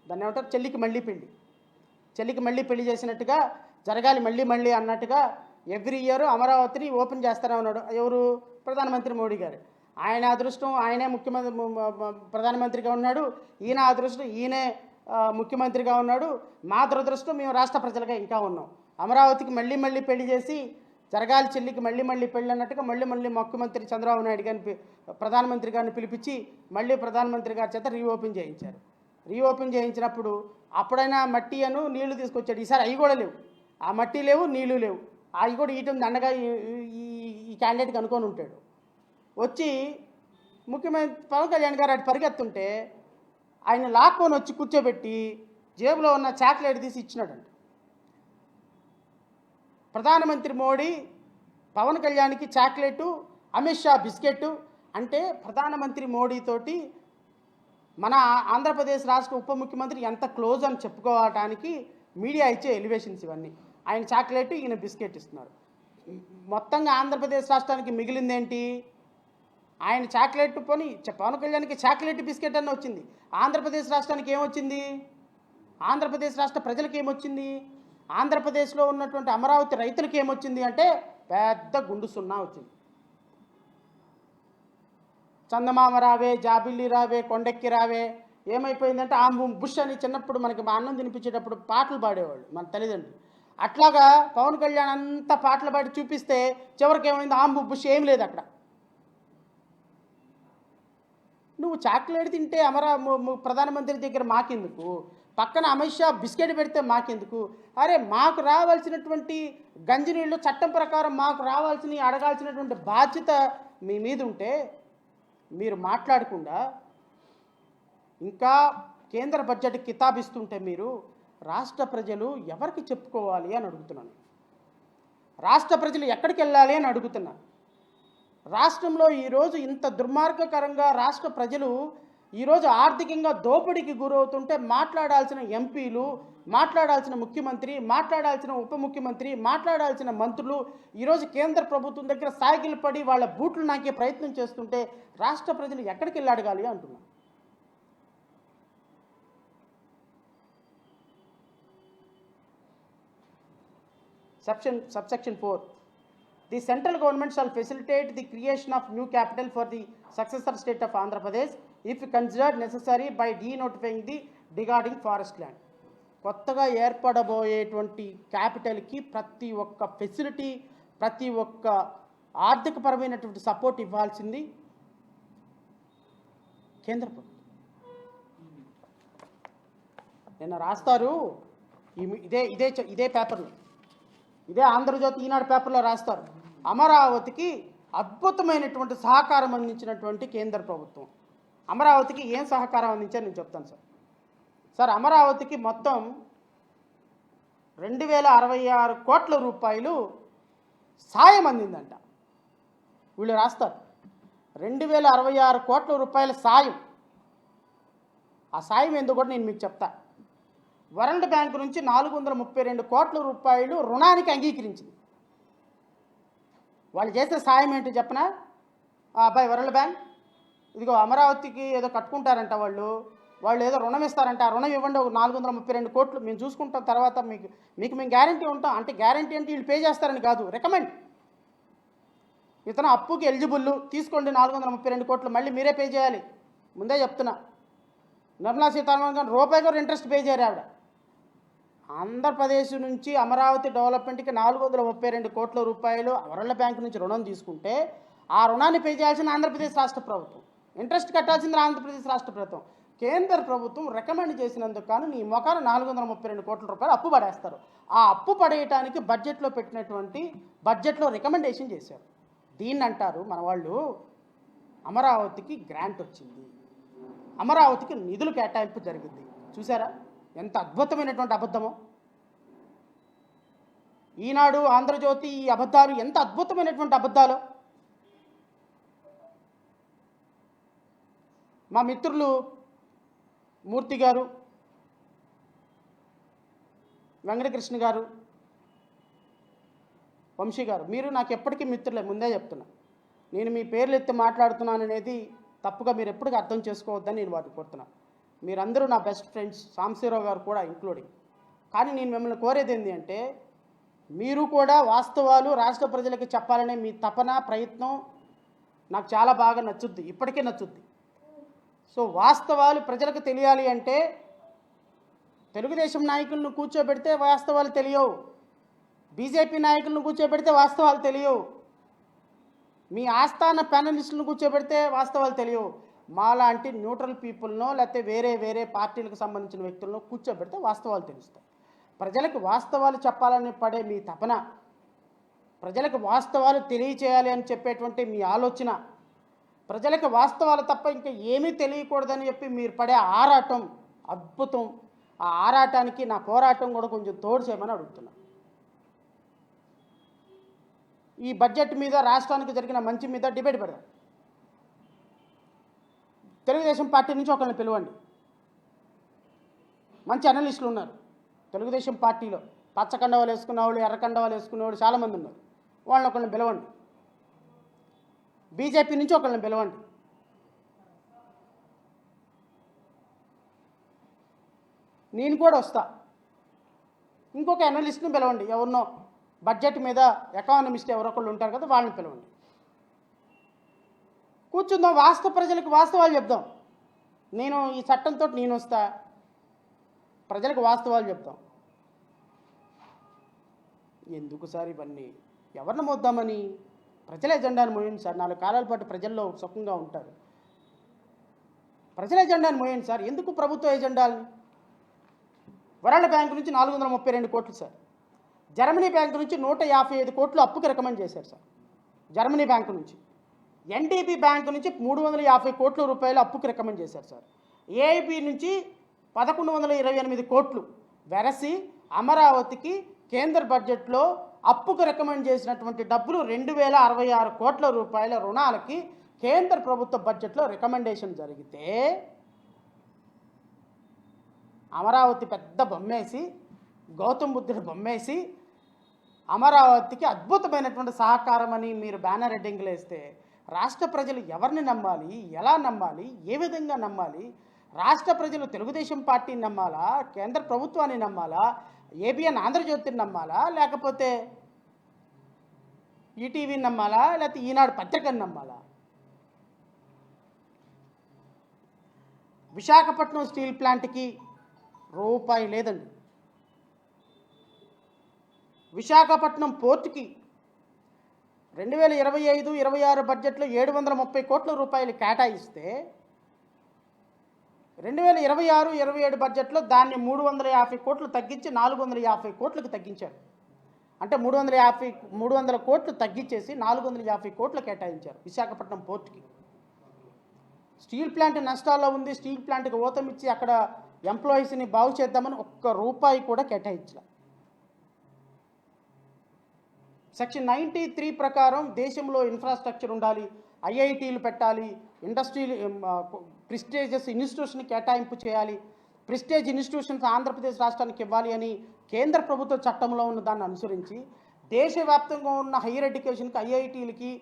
దాన్ని ఏమంటారు, చెల్లికి మళ్ళీ పెళ్లి చేసినట్టుగా జరగాలి మళ్ళీ అన్నట్టుగా ఎవ్రీ ఇయర్ అమరావతిని ఓపెన్ చేస్తారా ఉన్నాడు. ఎవరు? ప్రధానమంత్రి మోడీ గారు. ఆయన అదృష్టం ఆయనే ప్రధానమంత్రిగా ఉన్నాడు, ఈయన అదృష్టం ఈయనే ముఖ్యమంత్రిగా ఉన్నాడు. మా దురదృష్టం మేము రాష్ట్ర ప్రజలుగా ఇంకా ఉన్నాం. అమరావతికి మళ్ళీ పెళ్లి చేసి జరగాలి చెల్లికి మళ్ళీ పెళ్ళి అన్నట్టుగా మళ్ళీ ముఖ్యమంత్రి చంద్రబాబు నాయుడు గారిని ప్రధానమంత్రి గారిని పిలిపించి మళ్ళీ ప్రధానమంత్రి గారి చేత రీఓపెన్ చేయించారు. రీఓపెన్ చేయించినప్పుడు అప్పుడైనా మట్టి అను నీళ్లు తీసుకొచ్చాడు. ఈసారి అవి కూడా లేవు, ఆ మట్టి లేవు, నీళ్లు లేవు. అవి కూడా ఈటం దండగా ఈ క్యాండిడేట్కి అనుకొని ఉంటాడు. వచ్చి ముఖ్యమంత్రి పవన్ కళ్యాణ్ గారు అటు పరిగెత్తుంటే ఆయన లాక్కొని వచ్చి కూర్చోబెట్టి జేబులో ఉన్న చాక్లెట్ తీసి ఇచ్చినాడంట. ప్రధానమంత్రి మోడీ పవన్ కళ్యాణ్కి చాక్లెటు, అమిత్ షా బిస్కెట్. అంటే ప్రధానమంత్రి మోడీతోటి మన ఆంధ్రప్రదేశ్ రాష్ట్ర ఉప ముఖ్యమంత్రి ఎంత క్లోజ్ అని చెప్పుకోవడానికి మీడియా ఇచ్చే ఎలివేషన్స్ ఇవన్నీ. ఆయన చాక్లెట్, ఈయన బిస్కెట్ ఇస్తున్నారు. మొత్తంగా ఆంధ్రప్రదేశ్ రాష్ట్రానికి మిగిలిందేంటి? ఆయన చాక్లెట్ పోని పవన్ కళ్యాణ్కి చాక్లెట్ బిస్కెట్ అన్న వచ్చింది. ఆంధ్రప్రదేశ్ రాష్ట్రానికి ఏమొచ్చింది? ఆంధ్రప్రదేశ్ రాష్ట్ర ప్రజలకు ఏమొచ్చింది? ఆంధ్రప్రదేశ్లో ఉన్నటువంటి అమరావతి రైతులకు ఏమొచ్చింది అంటే పెద్ద గుండు సున్నా వచ్చింది. చందమామ రావే, జాబిల్లి రావే, కొండెక్కి రావే. ఏమైపోయిందంటే ఆ బుష్ అని చిన్నప్పుడు మనకి మా అన్నం తినిపించేటప్పుడు పాటలు పాడేవాళ్ళు మన తల్లిదండ్రులు. అట్లాగా పవన్ కళ్యాణ్ అంతా పాటలు పాడి చూపిస్తే చివరికి ఏమైంది? ఆంబు బుష్ ఏం లేదు అక్కడ. నువ్వు చాక్లెట్ తింటే ప్రధానమంత్రి దగ్గర మాకెందుకు? పక్కన అమిత్ షా బిస్కెట్ పెడితే మాకెందుకు? అరే మాకు రావాల్సినటువంటి గంజినీళ్ళు చట్టం ప్రకారం మాకు రావాల్సిన అడగాల్సినటువంటి బాధ్యత మీ మీద ఉంటే మీరు మాట్లాడకుండా ఇంకా కేంద్ర బడ్జెట్ కితాబిస్తుంటే మీరు రాష్ట్ర ప్రజలు ఎవరికి చెప్పుకోవాలి అని అడుగుతున్నాను. రాష్ట్ర ప్రజలు ఎక్కడికి వెళ్ళాలి అని అడుగుతున్నాను. రాష్ట్రంలో ఈరోజు ఇంత దుర్మార్గకరంగా రాష్ట్ర ప్రజలు ఈరోజు ఆర్థికంగా దోపిడీకి గురవుతుంటే మాట్లాడాల్సిన ఎంపీలు, మాట్లాడాల్సిన ముఖ్యమంత్రి, మాట్లాడాల్సిన ఉప ముఖ్యమంత్రి, మాట్లాడాల్సిన మంత్రులు ఈరోజు కేంద్ర ప్రభుత్వం దగ్గర సాగిలు పడి వాళ్ళ బూట్లు నాకే ప్రయత్నం చేస్తుంటే రాష్ట్ర ప్రజలు ఎక్కడికి వెళ్ళి అడగాలి అంటున్నాను. Subsection 4. The central government shall facilitate the creation of new capital for the successor state of Andhra Pradesh if considered necessary by denotifying the regarding forest land. కొత్తగా ఏర్పడబోయేటువంటి క్యాపిటల్కి ప్రతి ఒక్క ఫెసిలిటీ, ప్రతి ఒక్క ఆర్థికపరమైనటువంటి సపోర్ట్ ఇవ్వాల్సింది కేంద్ర ప్రభుత్వం. నిన్న రాస్తారు ఇదే పేపర్లో, ఇదే ఆంధ్రజ్యోతి ఈనాడు పేపర్లో రాస్తారు, అమరావతికి అద్భుతమైనటువంటి సహకారం అందించినటువంటి కేంద్ర ప్రభుత్వం. అమరావతికి ఏం సహకారం అందించారు నేను చెప్తాను సార్. సార్, అమరావతికి మొత్తం 2066 కోట్ల రూపాయలు సాయం అందిందంట. వీళ్ళు రాస్తారు 2066 కోట్ల రూపాయల సాయం. ఆ సాయం ఎందుకు కూడా నేను మీకు చెప్తా. వరల్డ్ బ్యాంక్ నుంచి 432 కోట్ల రూపాయలు రుణానికి అంగీకరించింది. వాళ్ళు చేసిన సాయం ఏంటో చెప్పనా? అబ్బాయి వరల్డ్ బ్యాంక్, ఇదిగో అమరావతికి ఏదో కట్టుకుంటారంట, వాళ్ళు ఏదో రుణం ఇస్తారంట, ఆ రుణం ఇవ్వండి, ఒక 432 కోట్లు మేము చూసుకుంటాం, తర్వాత మీకు మేము గ్యారంటీ ఉంటాం. అంటే గ్యారంటీ అంటే వీళ్ళు పే చేస్తారని కాదు, రికమెండ్. ఇతను అప్పుకి ఎలిజిబుల్, తీసుకోండి 432 కోట్లు, మళ్ళీ మీరే పే చేయాలి. ముందే చెప్తున్నా, నిర్మలా సీతారామన్ గారు రూపాయి కూడా ఇంట్రెస్ట్ పే చేయరు ఆవిడ. ఆంధ్రప్రదేశ్ నుంచి అమరావతి డెవలప్మెంట్కి 432 కోట్ల రూపాయలు వరల్డ్ బ్యాంక్ నుంచి రుణం తీసుకుంటే ఆ రుణాన్ని పే చేయాల్సిన ఆంధ్రప్రదేశ్ రాష్ట్ర ప్రభుత్వం, ఇంట్రెస్ట్ కట్టాల్సింది ఆంధ్రప్రదేశ్ రాష్ట్ర ప్రభుత్వం. కేంద్ర ప్రభుత్వం రికమెండ్ చేసినందుకు కానీ నీ మొఖాన 432 కోట్ల రూపాయలు అప్పు పడేస్తారు. ఆ అప్పు పడేయటానికి బడ్జెట్లో రికమెండేషన్ చేశారు. దీన్ని అంటారు మన వాళ్ళు అమరావతికి గ్రాంట్ వచ్చింది, అమరావతికి నిధులు కేటాయింపు జరిగింది. చూసారా ఎంత అద్భుతమైనటువంటి అబద్ధమో? ఈనాడు, ఆంధ్రజ్యోతి ఈ అబద్ధాలు ఎంత అద్భుతమైనటువంటి అబద్ధాలు. మా మిత్రులు మూర్తి గారు, వెంకటకృష్ణ గారు, వంశీ గారు, మీరు నాకు ఎప్పటికీ మిత్రులే, ముందే చెప్తున్నా. నేను మీ పేర్లు ఎత్తి మాట్లాడుతున్నాను అనేది తప్పుగా మీరు ఎప్పటికీ అర్థం చేసుకోవద్దని నేను వాటిని కోరుతున్నాను. మీరందరూ నా బెస్ట్ ఫ్రెండ్స్, సాంబశివరావు గారు కూడా ఇంక్లూడింగ్. కానీ నేను మిమ్మల్ని కోరేది ఏంటి అంటే, మీరు కూడా వాస్తవాలు రాష్ట్ర ప్రజలకు చెప్పాలనే మీ తపన, ప్రయత్నం నాకు చాలా బాగా నచ్చుద్ది, ఇప్పటికే నచ్చుద్ది. సో వాస్తవాలు ప్రజలకు తెలియాలి అంటే తెలుగుదేశం నాయకులను కూర్చోబెడితే వాస్తవాలు తెలియవు, బీజేపీ నాయకులను కూర్చోబెడితే వాస్తవాలు తెలియవు, మీ ఆస్థాన ప్యానలిస్టులను కూర్చోబెడితే వాస్తవాలు తెలియవు. మాలాంటి న్యూట్రల్ పీపుల్నో లేకపోతే వేరే పార్టీలకు సంబంధించిన వ్యక్తులను కూర్చోబెడితే వాస్తవాలు తెలుస్తాయి. ప్రజలకు వాస్తవాలు చెప్పాలని పడే మీ తపన, ప్రజలకు వాస్తవాలు తెలియచేయాలి అని చెప్పేటువంటి మీ ఆలోచన, ప్రజలకు వాస్తవాలు తప్ప ఇంకా ఏమీ తెలియకూడదని చెప్పి మీరు పడే ఆరాటం అద్భుతం. ఆ ఆరాటానికి నా పోరాటం కూడా కొంచెం తోడు చేయమని అడుగుతున్నా. ఈ బడ్జెట్ మీద, రాష్ట్రానికి జరిగిన మంచి మీద డిబేట్ పెడదాం. తెలుగుదేశం పార్టీ నుంచి ఒకరిని పిలవండి, మంచి అనలిస్టులు ఉన్నారు తెలుగుదేశం పార్టీలో. పచ్చ కండవాలు వేసుకున్న వాళ్ళు, ఎర్ర కండవాలు వేసుకునే వాళ్ళు చాలామంది ఉన్నారు. వాళ్ళని ఒకరిని పిలవండి. బీజేపీ నుంచి ఒకరిని పిలవండి. నేను కూడా వస్తా. ఇంకొక అనలిస్ట్ని పిలవండి, ఎవరినో బడ్జెట్ మీద ఎకానమిస్ట్ ఎవరొకళ్ళు ఉంటారు కదా, వాళ్ళని పిలవండి. కూర్చుందాం, ప్రజలకు వాస్తవాలు చెప్దాం. నేను ఈ చట్టంతో నేను వస్తా, ప్రజలకు వాస్తవాలు చెప్తాం. ఎందుకు సార్ ఇవన్నీ? ఎవరిని మోద్దామని? ప్రజల ఎజెండాను మోయండి సార్. 4 కాలాల పాటు ప్రజల్లో సుఖంగా ఉంటారు. ప్రజల ఎజెండాను మోయండి సార్. ఎందుకు ప్రభుత్వ ఎజెండాలని? వరల్డ్ బ్యాంక్ నుంచి 432 కోట్లు సార్. జర్మనీ బ్యాంకు నుంచి 155 కోట్లు అప్పుకి రికమెండ్ చేశారు సార్. జర్మనీ బ్యాంకు నుంచి. ఎన్డీబీ బ్యాంకు నుంచి 350 కోట్ల రూపాయలు అప్పుకి రికమెండ్ చేశారు సార్. ఏఐబీ నుంచి 1128 కోట్లు వెరసి అమరావతికి కేంద్ర బడ్జెట్లో అప్పుకు రికమెండ్ చేసినటువంటి డబ్బులు 2066 కోట్ల రూపాయల రుణాలకి కేంద్ర ప్రభుత్వ బడ్జెట్లో రికమెండేషన్ జరిగితే అమరావతి పెద్ద బొమ్మేసి, గౌతమ్ బుద్ధుడు బొమ్మేసి అమరావతికి అద్భుతమైనటువంటి సహకారం అని మీరు బ్యానర్ హెడ్డింగ్లు వేస్తే రాష్ట్ర ప్రజలు ఎవరిని నమ్మాలి, ఎలా నమ్మాలి, ఏ విధంగా నమ్మాలి? రాష్ట్ర ప్రజలు తెలుగుదేశం పార్టీని నమ్మాలా, కేంద్ర ప్రభుత్వాన్ని నమ్మాలా, ఏబిఎన్ ఆంధ్రజ్యోతిని నమ్మాలా, లేకపోతే ఈటీవీని నమ్మాలా, లేకపోతే ఈనాడు పత్రికను నమ్మాలా? విశాఖపట్నం స్టీల్ ప్లాంట్కి రూపాయి లేదండి. విశాఖపట్నం పోర్టుకి 2025-26 బడ్జెట్లో 730 కోట్ల రూపాయలు కేటాయిస్తే 2026-27 బడ్జెట్లో దాన్ని 350 కోట్లు తగ్గించి 450 కోట్లకు తగ్గించారు. అంటే 300 కోట్లు తగ్గించేసి 450 కోట్లు కేటాయించారు విశాఖపట్నం పోర్టుకి. స్టీల్ ప్లాంట్ నష్టాల్లో ఉంది, స్టీల్ ప్లాంట్కి ఊతం ఇచ్చి అక్కడ ఎంప్లాయీస్ని బాగు చేద్దామని ఒక్క రూపాయి కూడా కేటాయించాల. సెక్షన్ 93 ప్రకారం దేశంలో ఇన్ఫ్రాస్ట్రక్చర్ ఉండాలి, ఐఐటీలు పెట్టాలి, ఇండస్ట్రియల్ ప్రెస్టీజియస్ ఇన్స్టిట్యూషన్ కేటాయింపు చేయాలి, ప్రెస్టీజ్ ఇన్స్టిట్యూషన్స్ ఆంధ్రప్రదేశ్ రాష్ట్రానికి ఇవ్వాలి అని కేంద్ర ప్రభుత్వ చట్టంలో ఉన్న దాన్ని అనుసరించి దేశవ్యాప్తంగా ఉన్న హైయర్ ఎడ్యుకేషన్కి ఐఐటీలకి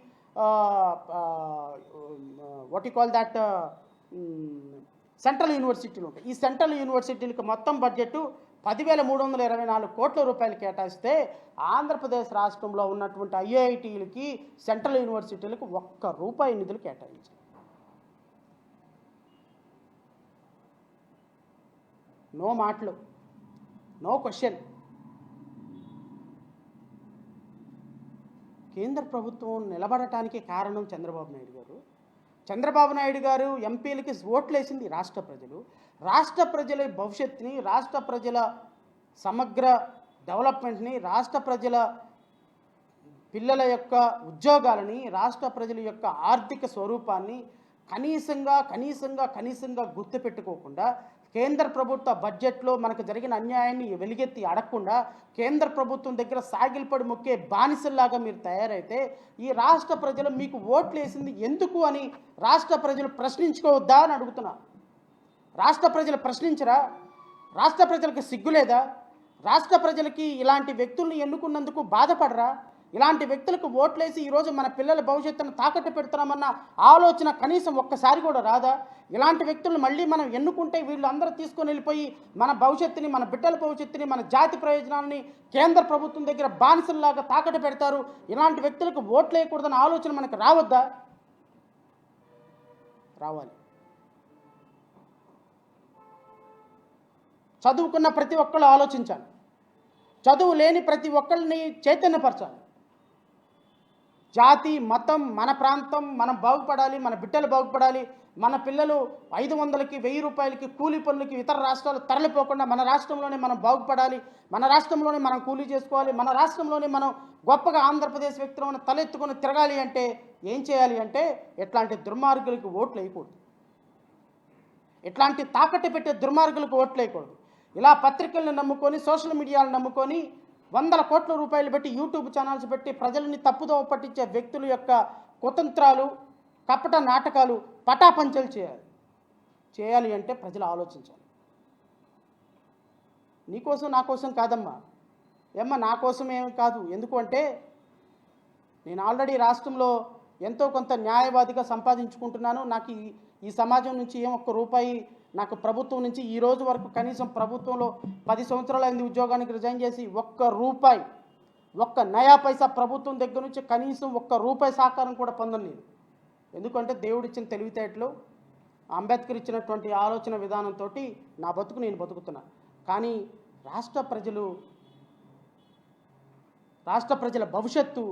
what you call that central యూనివర్సిటీలు ఉంటాయి. ఈ సెంట్రల్ యూనివర్సిటీలకు మొత్తం బడ్జెట్ 10,324 కోట్ల రూపాయలు కేటాయిస్తే ఆంధ్రప్రదేశ్ రాష్ట్రంలో ఉన్నటువంటి ఐఐటీలకి సెంట్రల్ యూనివర్సిటీలకు ఒక్క రూపాయి నిధులు కేటాయించారు. నో మాటలు, నో క్వశ్చన్. కేంద్ర ప్రభుత్వం నిలబడటానికి కారణం చంద్రబాబు నాయుడు గారు. చంద్రబాబు నాయుడు గారు ఎంపీలకి ఓట్లు వేసింది రాష్ట్ర ప్రజలు. రాష్ట్ర ప్రజల భవిష్యత్తుని, రాష్ట్ర ప్రజల సమగ్ర డెవలప్మెంట్ని, రాష్ట్ర ప్రజల పిల్లల యొక్క ఉద్యోగాలని, రాష్ట్ర ప్రజల యొక్క ఆర్థిక స్వరూపాన్ని కనీసంగా గుర్తుపెట్టుకోకుండా, కేంద్ర ప్రభుత్వ బడ్జెట్లో మనకు జరిగిన అన్యాయాన్ని వెలిగెత్తి అడగకుండా కేంద్ర ప్రభుత్వం దగ్గర సాగిలపడి మొక్కే బానిసల్లాగా మీరు తయారైతే ఈ రాష్ట్ర ప్రజలు మీకు ఓట్లు వేసింది ఎందుకు అని రాష్ట్ర ప్రజలు ప్రశ్నించుకోవద్దా అని అడుగుతున్నా. రాష్ట్ర ప్రజలు ప్రశ్నించరా? రాష్ట్ర ప్రజలకు సిగ్గులేదా? రాష్ట్ర ప్రజలకి ఇలాంటి వ్యక్తుల్ని ఎన్నుకున్నందుకు బాధపడరా? ఇలాంటి వ్యక్తులకు ఓట్లేసి ఈరోజు మన పిల్లల భవిష్యత్తును తాకట్టు పెడుతున్నామన్న ఆలోచన కనీసం ఒక్కసారి కూడా రాదా? ఇలాంటి వ్యక్తులను మళ్ళీ మనం ఎన్నుకుంటే వీళ్ళందరూ తీసుకొని వెళ్ళిపోయి మన భవిష్యత్తుని, మన బిడ్డల భవిష్యత్తుని, మన జాతి ప్రయోజనాలని కేంద్ర ప్రభుత్వం దగ్గర బానిసల్లాగా తాకట్టు పెడతారు. ఇలాంటి వ్యక్తులకు ఓట్లు వేయకూడదన్న ఆలోచన మనకు రావద్దా? రావాలి. చదువుకున్న ప్రతి ఒక్కళ్ళు ఆలోచించాలి. చదువు లేని ప్రతి ఒక్కరిని చైతన్యపరచాలి. జాతి, మతం, మన ప్రాంతం మనం బాగుపడాలి, మన బిడ్డలు బాగుపడాలి. మన పిల్లలు 500కి 1000 రూపాయలకి కూలీ పనులకి ఇతర రాష్ట్రాలు తరలిపోకుండా మన రాష్ట్రంలోనే మనం బాగుపడాలి, మన రాష్ట్రంలోనే మనం కూలీ చేసుకోవాలి, మన రాష్ట్రంలోనే మనం గొప్పగా ఆంధ్రప్రదేశ్ వ్యక్తులను తలెత్తుకొని తిరగాలి అంటే ఏం చేయాలి అంటే ఇట్లాంటి దుర్మార్గులకు ఓట్లు వేయకూడదు. ఇట్లాంటి తాకట్టు పెట్టే దుర్మార్గులకు ఓట్లు వేయకూడదు. ఇలా పత్రికలను నమ్ముకొని, సోషల్ మీడియాలను నమ్ముకొని 100 కోట్ల రూపాయలు పెట్టి యూట్యూబ్ ఛానల్స్ పెట్టి ప్రజలని తప్పుదోవ పట్టించే వ్యక్తుల యొక్క కుతంత్రాలు, కపట నాటకాలు పటాపంచలు చేయాలి అంటే ప్రజలు ఆలోచించాలి. నీకోసం నా కోసం కాదమ్మా, నా కోసం ఏమి కాదు. ఎందుకు అంటే నేను ఆల్రెడీ రాష్ట్రంలో ఎంతో కొంత న్యాయవాదిగా సంపాదించుకుంటున్నాను. నాకు ఈ సమాజం నుంచి ఒక్క రూపాయి నాకు ప్రభుత్వం నుంచి ఈ రోజు వరకు కనీసం ప్రభుత్వంలో 10 సంవత్సరాలు అయింది ఉద్యోగానికి రిజైన్ చేసి ఒక్క రూపాయి, ఒక్క నయా పైసా ప్రభుత్వం దగ్గర నుంచి కనీసం ఒక్క రూపాయి సహకారం కూడా పొందను నేను. ఎందుకంటే దేవుడిచ్చిన తెలివితేటలు, అంబేద్కర్ ఇచ్చినటువంటి ఆలోచన విధానంతో నా బతుకు నేను బతుకుతున్నా. కానీ రాష్ట్ర ప్రజల భవిష్యత్తు,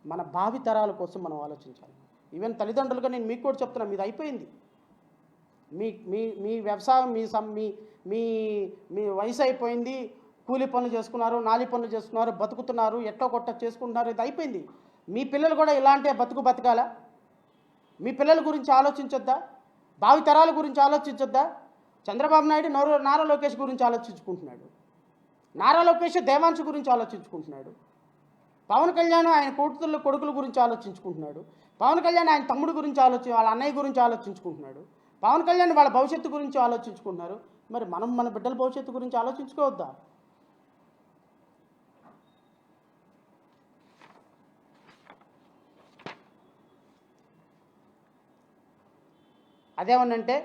మన భావితరాల కోసం మనం ఆలోచించాలి. ఈవెన్ తల్లిదండ్రులుగా నేను మీకు కూడా చెప్తున్నా, మీది అయిపోయింది. మీ వ్యవసాయం, మీ వయసు అయిపోయింది. కూలి పనులు చేసుకున్నారు, నాలి పనులు చేసుకున్నారు, బతుకుతున్నారు, ఎట్టో కొట్ట చేసుకుంటున్నారు. ఇది అయిపోయింది. మీ పిల్లలు కూడా ఇలాంటి బతకాలా? మీ పిల్లల గురించి ఆలోచించొద్దా? భావితరాల గురించి ఆలోచించొద్దా? చంద్రబాబు నాయుడు నారా లోకేష్ గురించి ఆలోచించుకుంటున్నాడు. నారా లోకేష్ దేవాంశు గురించి ఆలోచించుకుంటున్నాడు. పవన్ కళ్యాణ్ ఆయన కొడుకుల గురించి ఆలోచించుకుంటున్నాడు. పవన్ కళ్యాణ్ ఆయన తమ్ముడు గురించి వాళ్ళ అన్నయ్య గురించి ఆలోచించుకుంటున్నాడు. పవన్ కళ్యాణ్ వాళ్ళ భవిష్యత్తు గురించి ఆలోచించుకుంటున్నారు. మరి మనం మన బిడ్డల భవిష్యత్తు గురించి ఆలోచించుకోవద్దా? అదేమనంటే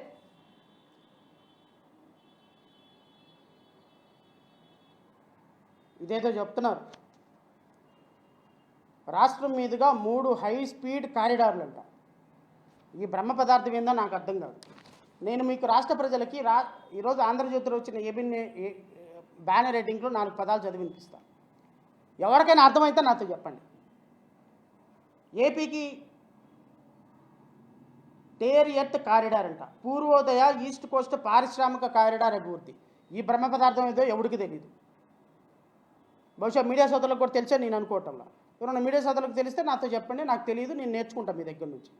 ఇదేదో చెప్తున్నారు, రాష్ట్రం మీదుగా 3 హై స్పీడ్ కారిడార్లు అంట. ఈ బ్రహ్మ పదార్థం ఏందో నాకు అర్థం కాదు. నేను మీకు రాష్ట్ర ప్రజలకి ఈరోజు ఆంధ్రజ్యోతిలో వచ్చిన బ్యానర్ రైటింగ్లో 4 పదాలు చదివి వినిపిస్తాను. ఎవరికైనా అర్థమైతే నాతో చెప్పండి. ఏపీకి టేర్ ఎర్త్ కారిడార్ అంట, పూర్వోదయ ఈస్ట్ కోస్ట్ పారిశ్రామిక కారిడార్ అభివృద్ధి. ఈ బ్రహ్మ పదార్థం ఏదో ఎవరికి తెలియదు. బహుశా మీడియా సోదరులకు కూడా తెలిసే నేను అనుకోవటంలో. ఎవరైనా మీడియా సోదరులకు తెలిస్తే నాతో చెప్పండి, నాకు తెలియదు, నేను నేర్చుకుంటాను మీ దగ్గర నుంచి.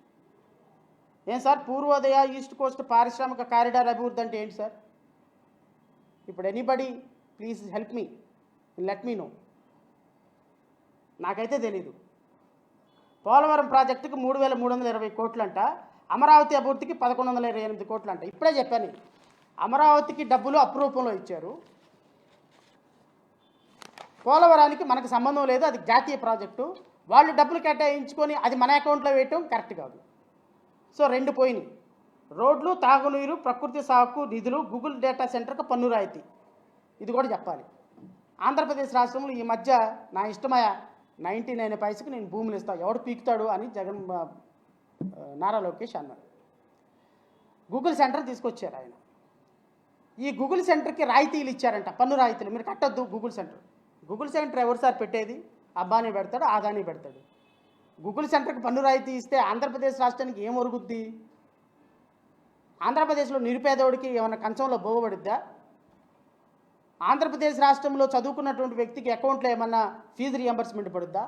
ఏం సార్ పూర్వోదయ ఈస్ట్ కోస్ట్ పారిశ్రామిక కారిడార్ అభివృద్ధి అంటే ఏంటి సార్? ఇప్పుడు anybody please help me, let me know. నాకైతే తెలీదు. పోలవరం ప్రాజెక్టుకి 3,320 కోట్లంట, అమరావతి అభివృద్ధికి 1,128 కోట్లంట. ఇప్పుడే చెప్పాను, అమరావతికి డబ్బులు అప్రూపంలో ఇచ్చారు, పోలవరానికి మనకు సంబంధం లేదు, అది జాతీయ ప్రాజెక్టు. వాళ్ళు డబ్బులు కేటాయించుకొని అది మన అకౌంట్లో వేయటం కరెక్ట్ కాదు. సో 2 పోయినాయి. రోడ్లు, తాగునీరు, ప్రకృతి సాగు నిధులు, గూగుల్ డేటా సెంటర్కి పన్ను రాయితీ, ఇది కూడా చెప్పాలి. ఆంధ్రప్రదేశ్ రాష్ట్రంలో ఈ మధ్య నా ఇష్టమయ 99 పైసకి నేను భూములు ఇస్తాను, ఎవడు పీకుతాడు అని నారా లోకేష్ అన్నారు. గూగుల్ సెంటర్ తీసుకొచ్చారు ఆయన. ఈ గూగుల్ సెంటర్కి రాయితీలు ఇచ్చారంట, పన్ను రాయితీలు. మీరు కట్టొద్దు గూగుల్ సెంటర్. గూగుల్ సెంటర్ ఎవరు సార్ పెట్టేది? అబ్బానీ పెడతాడు, ఆదానీ పెడతాడు. గూగుల్ సెంటర్కి పన్ను రాయితీ ఇస్తే ఆంధ్రప్రదేశ్ రాష్ట్రానికి ఏం ఒరుగుద్ది? ఆంధ్రప్రదేశ్లో నిరుపేదోడికి ఏమైనా కంచంలో బోగబడిద్దా? ఆంధ్రప్రదేశ్ రాష్ట్రంలో చదువుకున్నటువంటి వ్యక్తికి అకౌంట్లో ఏమన్నా ఫీజు రియంబర్స్మెంట్ పడుద్దా?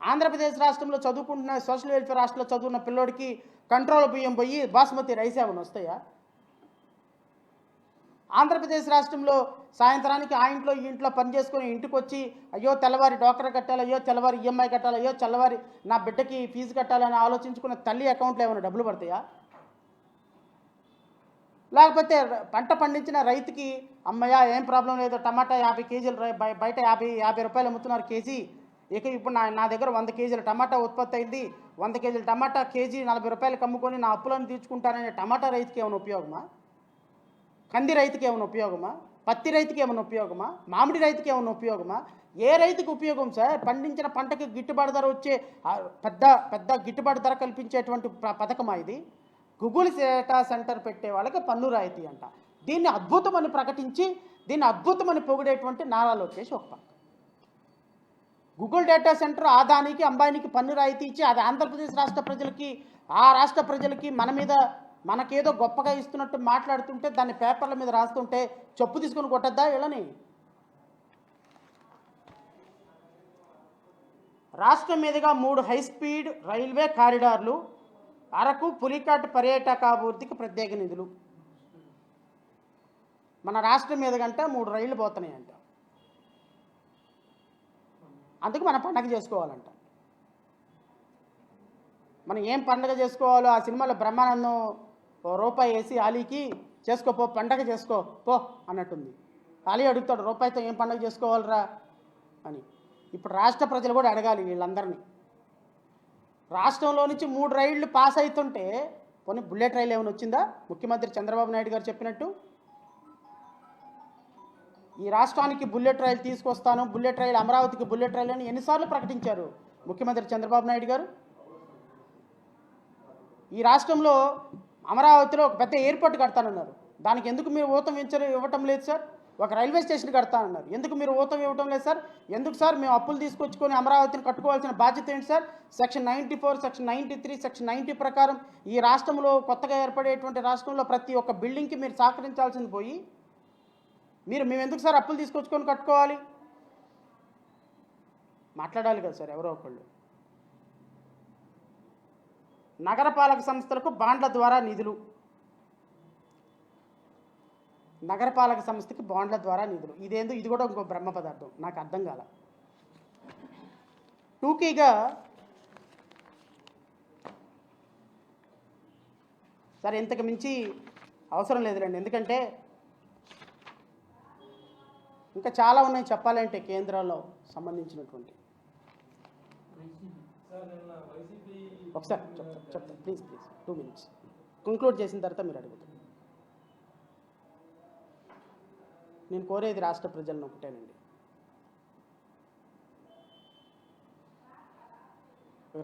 ఆంధ్రప్రదేశ్ రాష్ట్రంలో చదువుకుంటున్న సోషల్ వెల్ఫేర్ హాస్టల్లో చదువున్న పిల్లోడికి కంట్రోల్ బియ్యం పోయి బాస్మతి రైస్ ఏమైనా వస్తాయా? ఆంధ్రప్రదేశ్ రాష్ట్రంలో సాయంత్రానికి ఆ ఇంట్లో ఈ ఇంట్లో పని చేసుకొని ఇంటికి వచ్చి అయ్యో తెల్లవారి డాక్టర్ కట్టాలి, అయ్యో తెల్లవారి ఈఎంఐ కట్టాలి, అయ్యో తెల్లవారి నా బిడ్డకి ఫీజు కట్టాలని ఆలోచించుకున్న తల్లి అకౌంట్లో ఏమైనా డబ్బులు పడతాయా? లేకపోతే పంట పండించిన రైతుకి అమ్మయ్య ఏం ప్రాబ్లం లేదు, టమాటా 50 కేజీలు బయట 50 రూపాయలు అమ్ముతున్నారు కేజీ, ఇక ఇప్పుడు నా దగ్గర 100 కేజీల టమాటా ఉత్పత్తి అయింది, 100 కేజీల టమాటా కేజీ 40 రూపాయలకు అమ్ముకొని నా అప్పులను తీర్చుకుంటాననే టమాటా రైతుకి ఏమైనా ఉపయోగమా? కంది రైతుకి ఏమైనా ఉపయోగమా? పత్తి రైతుకి ఏమైనా ఉపయోగమా? మామిడి రైతుకి ఏమైనా ఉపయోగమా? ఏ రైతుకి ఉపయోగం సార్? పండించిన పంటకి గిట్టుబాటు ధర వచ్చే పెద్ద గిట్టుబాటు ధర కల్పించేటువంటి పథకమా ఇది? గూగుల్ డేటా సెంటర్ పెట్టే వాళ్ళకి పన్ను రాయితీ అంట. దీన్ని అద్భుతమని ప్రకటించి దీన్ని అద్భుతమని పొగిడేటువంటి నారా లోకేష్ ఒక పక్క. గూగుల్ డేటా సెంటర్ ఆదానికి అంబానీకి పన్ను రాయితీ ఇచ్చి అది ఆంధ్రప్రదేశ్ రాష్ట్ర ప్రజలకి, ఆ రాష్ట్ర ప్రజలకి మన మీద మనకేదో గొప్పగా ఇస్తున్నట్టు మాట్లాడుతుంటే దాన్ని పేపర్ల మీద రాస్తుంటే చెప్పు తీసుకుని కొట్టద్దా వీళ్ళని? రాష్ట్రం మీదుగా 3 హైస్పీడ్ రైల్వే కారిడార్లు, అరకు పులికాట్ పర్యాటకాభివృద్ధికి ప్రత్యేక నిధులు. మన రాష్ట్రం మీద కంటే 3 రైళ్లు పోతున్నాయంట. అందుకు మనం పండగ చేసుకోవాలంట. మనం ఏం పండగ చేసుకోవాలో ఆ సినిమాలో బ్రహ్మానందం రూపాయి వేసి ఆలీకి చేసుకోపో పండగ చేసుకో పో అన్నట్టుంది. ఆలీ అడుగుతాడు రూపాయితో ఏం పండగ చేసుకోవాలరా అని. ఇప్పుడు రాష్ట్ర ప్రజలు కూడా అడగాలి వీళ్ళందరినీ. రాష్ట్రంలో నుంచి 3 రైళ్లు పాస్ అవుతుంటే పోనీ బుల్లెట్ రైలు ఏమైనా వచ్చిందా? ముఖ్యమంత్రి చంద్రబాబు నాయుడు గారు చెప్పినట్టు ఈ రాష్ట్రానికి బుల్లెట్ రైలు తీసుకొస్తాను, బుల్లెట్ రైలు అమరావతికి బుల్లెట్ రైలు అని ఎన్నిసార్లు ప్రకటించారు ముఖ్యమంత్రి చంద్రబాబు నాయుడు గారు? ఈ రాష్ట్రంలో అమరావతిలో ఒక పెద్ద ఎయిర్పోర్ట్ కడతానన్నారు. దానికి ఎందుకు మీరు ఊతం ఇవ్వటం లేదు సార్? ఒక రైల్వే స్టేషన్ కడతానన్నారు, ఎందుకు మీరు ఊతం ఇవ్వటం లేదు సార్? ఎందుకు సార్ మేము అప్పులు తీసుకొచ్చుకొని అమరావతిని కట్టుకోవాల్సిన బాధ్యత ఏంటి సార్? సెక్షన్ 94, సెక్షన్ 93, సెక్షన్ 90 ప్రకారం ఈ రాష్ట్రంలో కొత్తగా ఏర్పడేటువంటి రాష్ట్రంలో ప్రతి ఒక్క బిల్డింగ్కి మీరు సహకరించాల్సింది పోయి మేము ఎందుకు సార్ అప్పులు తీసుకొచ్చుకొని కట్టుకోవాలి? మాట్లాడాలి కదా సార్ ఎవరో ఒకళ్ళు. నగరపాలక సంస్థలకు బాండ్ల ద్వారా నిధులు, నగరపాలక సంస్థకి బాండ్ల ద్వారా నిధులు, ఇదేందో ఇది కూడా ఇంకో బ్రహ్మ పదార్థం, నాకు అర్థం కాల. టూకీగా సరే ఇంతకు మించి అవసరం లేదులేండి, ఎందుకంటే ఇంకా చాలా ఉన్నాయి చెప్పాలంటే కేంద్రాల్లో సంబంధించినటువంటి. ఒకసారి చెప్తా ప్లీజ్ 2 minutes కంక్లూడ్ చేసిన తర్వాత మీరు అడుగుతారు. నేను కోరేది రాష్ట్ర ప్రజలను ఒకటేనండి.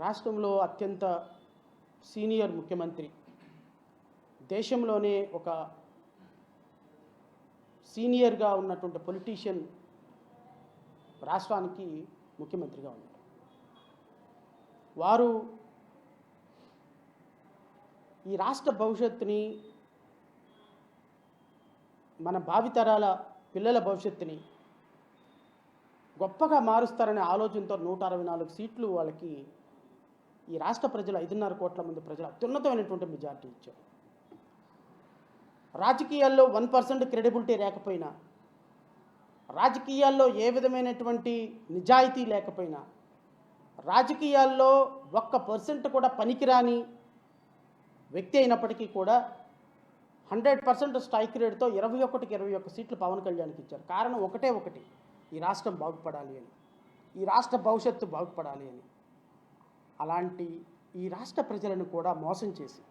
రాష్ట్రంలో అత్యంత సీనియర్ ముఖ్యమంత్రి, దేశంలోనే ఒక సీనియర్గా ఉన్నటువంటి పొలిటీషియన్ రాష్ట్రానికి ముఖ్యమంత్రిగా ఉన్నారు. వారు ఈ రాష్ట్ర భవిష్యత్తుని, మన భావితరాల పిల్లల భవిష్యత్తుని గొప్పగా మారుస్తారనే ఆలోచనతో 164 సీట్లు వాళ్ళకి ఈ రాష్ట్ర ప్రజలు 5.5 కోట్ల మంది ప్రజలు అత్యున్నతమైనటువంటి మెజార్టీ ఇచ్చారు. రాజకీయాల్లో 1% క్రెడిబిలిటీ లేకపోయినా, రాజకీయాల్లో ఏ విధమైనటువంటి నిజాయితీ లేకపోయినా, రాజకీయాల్లో 1% కూడా పనికిరాని వ్యక్తి అయినప్పటికీ కూడా 100% స్ట్రైక్ రేట్తో 21కి 21 సీట్లు పవన్ కళ్యాణ్కి ఇచ్చారు. కారణం ఒకటి, ఈ రాష్ట్రం బాగుపడాలి అని, ఈ రాష్ట్ర భవిష్యత్తు బాగుపడాలి అని. అలాంటి ఈ రాష్ట్ర ప్రజలను కూడా మోసం చేసి,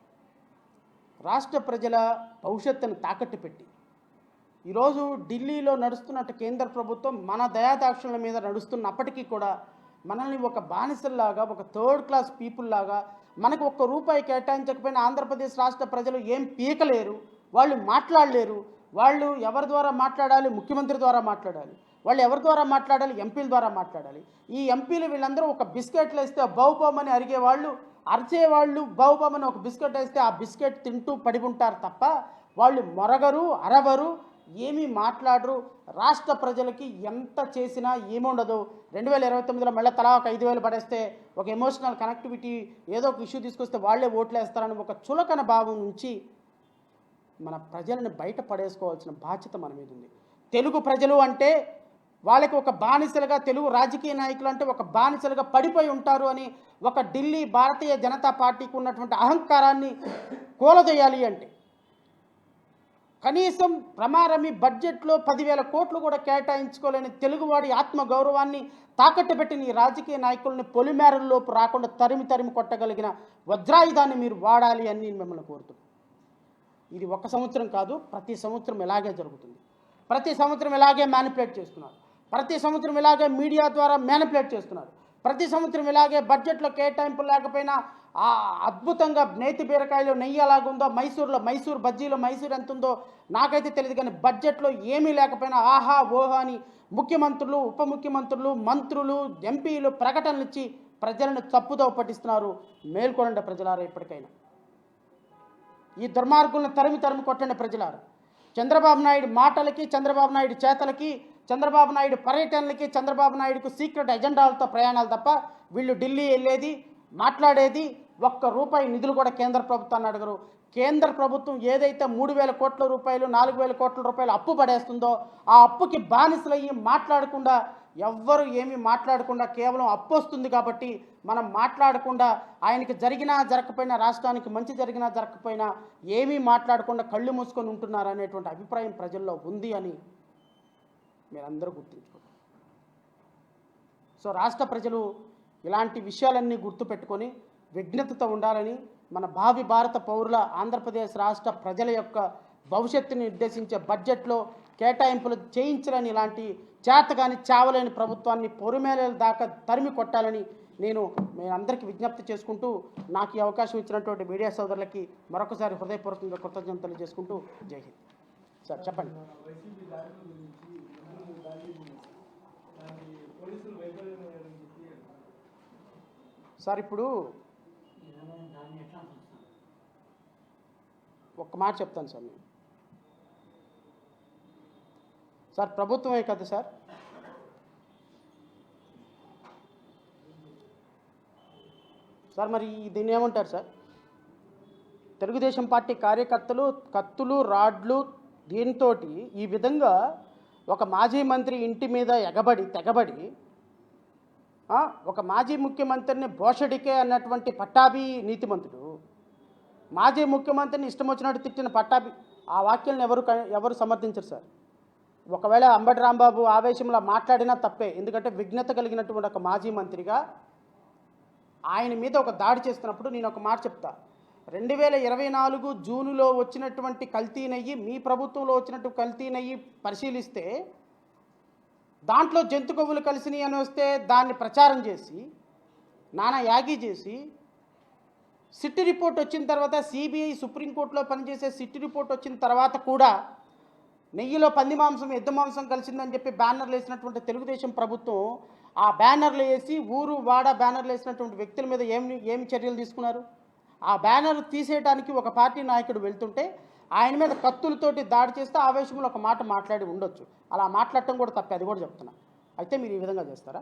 రాష్ట్ర ప్రజల భవిష్యత్తును తాకట్టు పెట్టి, ఈరోజు ఢిల్లీలో నడుస్తున్నట్టు కేంద్ర ప్రభుత్వం మన దయాదాక్షిణ్యాల మీద నడుస్తున్నప్పటికీ కూడా మనల్ని ఒక బానిసల్లాగా, ఒక థర్డ్ క్లాస్ పీపుల్ లాగా, మనకు ₹1 కేటాయించకపోయినా ఆంధ్రప్రదేశ్ రాష్ట్ర ప్రజలు ఏం పీకలేరు, వాళ్ళు మాట్లాడలేరు. వాళ్ళు ఎవరి ద్వారా మాట్లాడాలి? ముఖ్యమంత్రి ద్వారా మాట్లాడాలి. వాళ్ళు ఎవరి ద్వారా మాట్లాడాలి? ఎంపీల ద్వారా మాట్లాడాలి. ఈ ఎంపీలు వీళ్ళందరూ ఒక బిస్కెట్లు వేస్తే బౌబమని అరిగేవాళ్ళు, అరిచేవాళ్ళు. బౌబమని ఒక బిస్కెట్ వేస్తే ఆ బిస్కెట్ తింటూ పడి ఉంటారు తప్ప వాళ్ళు మొరగరు, అరవరు, ఏమీ మాట్లాడరు. రాష్ట్ర ప్రజలకి ఎంత చేసినా ఏముండదు. 2029లో మళ్ళీ తలా ఒక 5,000 పడేస్తే, ఒక ఎమోషనల్ కనెక్టివిటీ, ఏదో ఒక ఇష్యూ తీసుకొస్తే వాళ్ళే ఓట్లు వేస్తారని ఒక చులకన భావం నుంచి మన ప్రజలను బయట పడేసుకోవాల్సిన బాధ్యత మన మీద ఉంది. తెలుగు ప్రజలు అంటే వాళ్ళకి ఒక బానిసలుగా, తెలుగు రాజకీయ నాయకులు అంటే ఒక బానిసలుగా పడిపోయి ఉంటారు అని ఒక ఢిల్లీ భారతీయ జనతా పార్టీకి ఉన్నటువంటి అహంకారాన్ని కూలదోయాలి అంటే కనీసం ప్రమారమి బడ్జెట్లో 10,000 కోట్లు కూడా కేటాయించుకోలేని తెలుగువాడి ఆత్మగౌరవాన్ని తాకట్టు పెట్టిన ఈ రాజకీయ నాయకుల్ని పొలిమేరల్లోపు రాకుండా తరిమి కొట్టగలిగిన వజ్రాయుధాన్ని మీరు వాడాలి అని నేను మిమ్మల్ని కోరుతున్నాను. ఇది 1 సంవత్సరం కాదు, ప్రతి సంవత్సరం ఇలాగే జరుగుతుంది. ప్రతి సంవత్సరం ఇలాగే మ్యానిపులేట్ చేస్తున్నారు. ప్రతి సంవత్సరం ఇలాగే మీడియా ద్వారా మ్యానిపులేట్ చేస్తున్నారు. ప్రతి సంవత్సరం ఇలాగే బడ్జెట్లో కేటాయింపులు లేకపోయినా అద్భుతంగా నేతి బీరకాయలో నెయ్యి ఎలాగుందో, మైసూర్ బజ్జీలో మైసూర్ ఎంత ఉందో నాకైతే తెలియదు, కానీ బడ్జెట్లో ఏమీ లేకపోయినా ఆహా ఓహా అని ముఖ్యమంత్రులు, ఉప ముఖ్యమంత్రులు, మంత్రులు, ఎంపీలు ప్రకటనలు ఇచ్చి ప్రజలను తప్పుదో పట్టిస్తున్నారు. మేల్కొనండి ప్రజలారా, ఇప్పటికైనా ఈ దుర్మార్గులను తరిమి కొట్టండి ప్రజలారా. చంద్రబాబు నాయుడు మాటలకి, చంద్రబాబు నాయుడు చేతలకి, చంద్రబాబు నాయుడు పర్యటనలకి, చంద్రబాబు నాయుడుకు సీక్రెట్ ఎజెండాలతో ప్రయాణాలు తప్ప వీళ్ళు ఢిల్లీ వెళ్ళేది, మాట్లాడేది ₹1 నిధులు కూడా కేంద్ర ప్రభుత్వాన్ని అడగరు. కేంద్ర ప్రభుత్వం ఏదైతే 3,000 కోట్ల రూపాయలు, 4,000 కోట్ల రూపాయలు అప్పు పడేస్తుందో ఆ అప్పుకి బానిసలయ్యి మాట్లాడకుండా, ఎవ్వరు ఏమీ మాట్లాడకుండా, కేవలం అప్పు వస్తుంది కాబట్టి మనం మాట్లాడకుండా, ఆయనకి జరిగినా జరగకపోయినా, రాష్ట్రానికి మంచి జరిగినా జరగకపోయినా ఏమీ మాట్లాడకుండా కళ్ళు మూసుకొని ఉంటున్నారు అనేటువంటి అభిప్రాయం ప్రజల్లో ఉంది అని మీరందరూ గుర్తుంచుకోండి. సో రాష్ట్ర ప్రజలు ఇలాంటి విషయాలన్నీ గుర్తుపెట్టుకొని విజ్ఞతతో ఉండాలని, మన భావి భారత పౌరుల, ఆంధ్రప్రదేశ్ రాష్ట్ర ప్రజల యొక్క భవిష్యత్తుని నిర్దేశించే బడ్జెట్లో కేటాయింపులు చేయించాలని, ఇలాంటి చేతగాని చావలేని ప్రభుత్వాన్ని పొరుమేల దాకా తరిమి కొట్టాలని నేను మీ అందరికీ విజ్ఞప్తి చేసుకుంటూ, నాకు ఈ అవకాశం ఇచ్చినటువంటి మీడియా సోదరులకి మరొకసారి హృదయపూర్వకంగా కృతజ్ఞతలు చేసుకుంటూ జై హింద్. సార్ చెప్పండి. సార్ ఇప్పుడు ఒక్క మాట చెప్తాను సార్. నేను సార్ ప్రభుత్వమే కదా సార్, సార్ మరి దీన్ని ఏమంటారు సార్? తెలుగుదేశం పార్టీ కార్యకర్తలు కత్తులు, రాడ్లు, దీంతో ఈ విధంగా ఒక మాజీ మంత్రి ఇంటి మీద తెగబడి ఒక మాజీ ముఖ్యమంత్రిని భోషడికే అన్నటువంటి పట్టాభి నీతిమంతుడు, మాజీ ముఖ్యమంత్రిని ఇష్టం వచ్చినట్టు తిట్టిన పట్టాభి, ఆ వాక్యాలను ఎవరు సమర్థించరు సార్. ఒకవేళ అంబటి రాంబాబు ఆవేశంలో మాట్లాడినా తప్పే, ఎందుకంటే విఘ్నత కలిగినటువంటి ఒక మాజీ మంత్రిగా ఆయన మీద ఒక దాడి చేస్తున్నప్పుడు నేను ఒక మాట చెప్తా. 2024 జూన్లో వచ్చినటువంటి కల్తీ నెయ్యి, మీ ప్రభుత్వంలో వచ్చినట్టు కల్తీ నెయ్యి పరిశీలిస్తే దాంట్లో జంతు కొవ్వులు కలిసినాయి అని వస్తే దాన్ని ప్రచారం చేసి, నానా యాగి చేసి, సిట్ రిపోర్ట్ వచ్చిన తర్వాత, సిబిఐ సుప్రీంకోర్టులో పనిచేసే సిట్ రిపోర్ట్ వచ్చిన తర్వాత కూడా నెయ్యిలో పంది మాంసం, ఎద్దు మాంసం కలిసిందని చెప్పి బ్యానర్లు వేసినటువంటి తెలుగుదేశం ప్రభుత్వం, ఆ బ్యానర్లు వేసి ఊరు వాడ బ్యానర్లు వేసినటువంటి వ్యక్తుల మీద ఏమి చర్యలు తీసుకున్నారు? ఆ బ్యానర్ తీసేయడానికి ఒక పార్టీ నాయకుడు వెళ్తుంటే ఆయన మీద కత్తులతోటి దాడి చేస్తే ఆవేశంలో ఒక మాట మాట్లాడి ఉండొచ్చు. అలా మాట్లాడటం కూడా తప్పే, అది కూడా చెప్తున్నా. అయితే మీరు ఈ విధంగా చేస్తారా?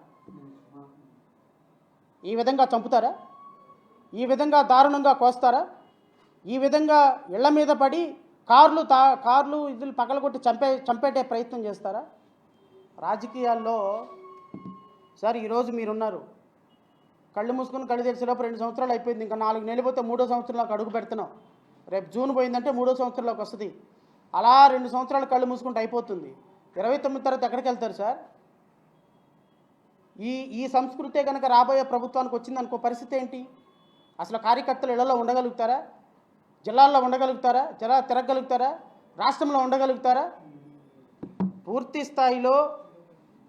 ఈ విధంగా చంపుతారా? ఈ విధంగా దారుణంగా కోస్తారా? ఈ విధంగా ఇళ్ల మీద పడి కార్లు ఇల్లు పగలగొట్టి చంపేటే ప్రయత్నం చేస్తారా? రాజకీయాల్లో సార్ ఈరోజు మీరున్నారు, కళ్ళు మూసుకొని కళ్ళు తెరిచేలోపు 2 సంవత్సరాలు అయిపోయింది, ఇంకా 4 నెలలు పోతే 3వ సంవత్సరంలోకి అడుగు పెడుతున్నాం. రేపు జూన్ పోయిందంటే 3వ సంవత్సరంలోకి వస్తుంది. అలా 2 సంవత్సరాలు కళ్ళు మూసుకుంటే అయిపోతుంది. 29 తర్వాత ఎక్కడికి వెళ్తారు సార్? ఈ సంస్కృతే కనుక రాబోయే ప్రభుత్వానికి వచ్చిందనుకో పరిస్థితి ఏంటి? అసలు కార్యకర్తలు ఇళ్లలో ఉండగలుగుతారా? జిల్లాల్లో ఉండగలుగుతారా? తిరగలుగుతారా? రాష్ట్రంలో ఉండగలుగుతారా? పూర్తి స్థాయిలో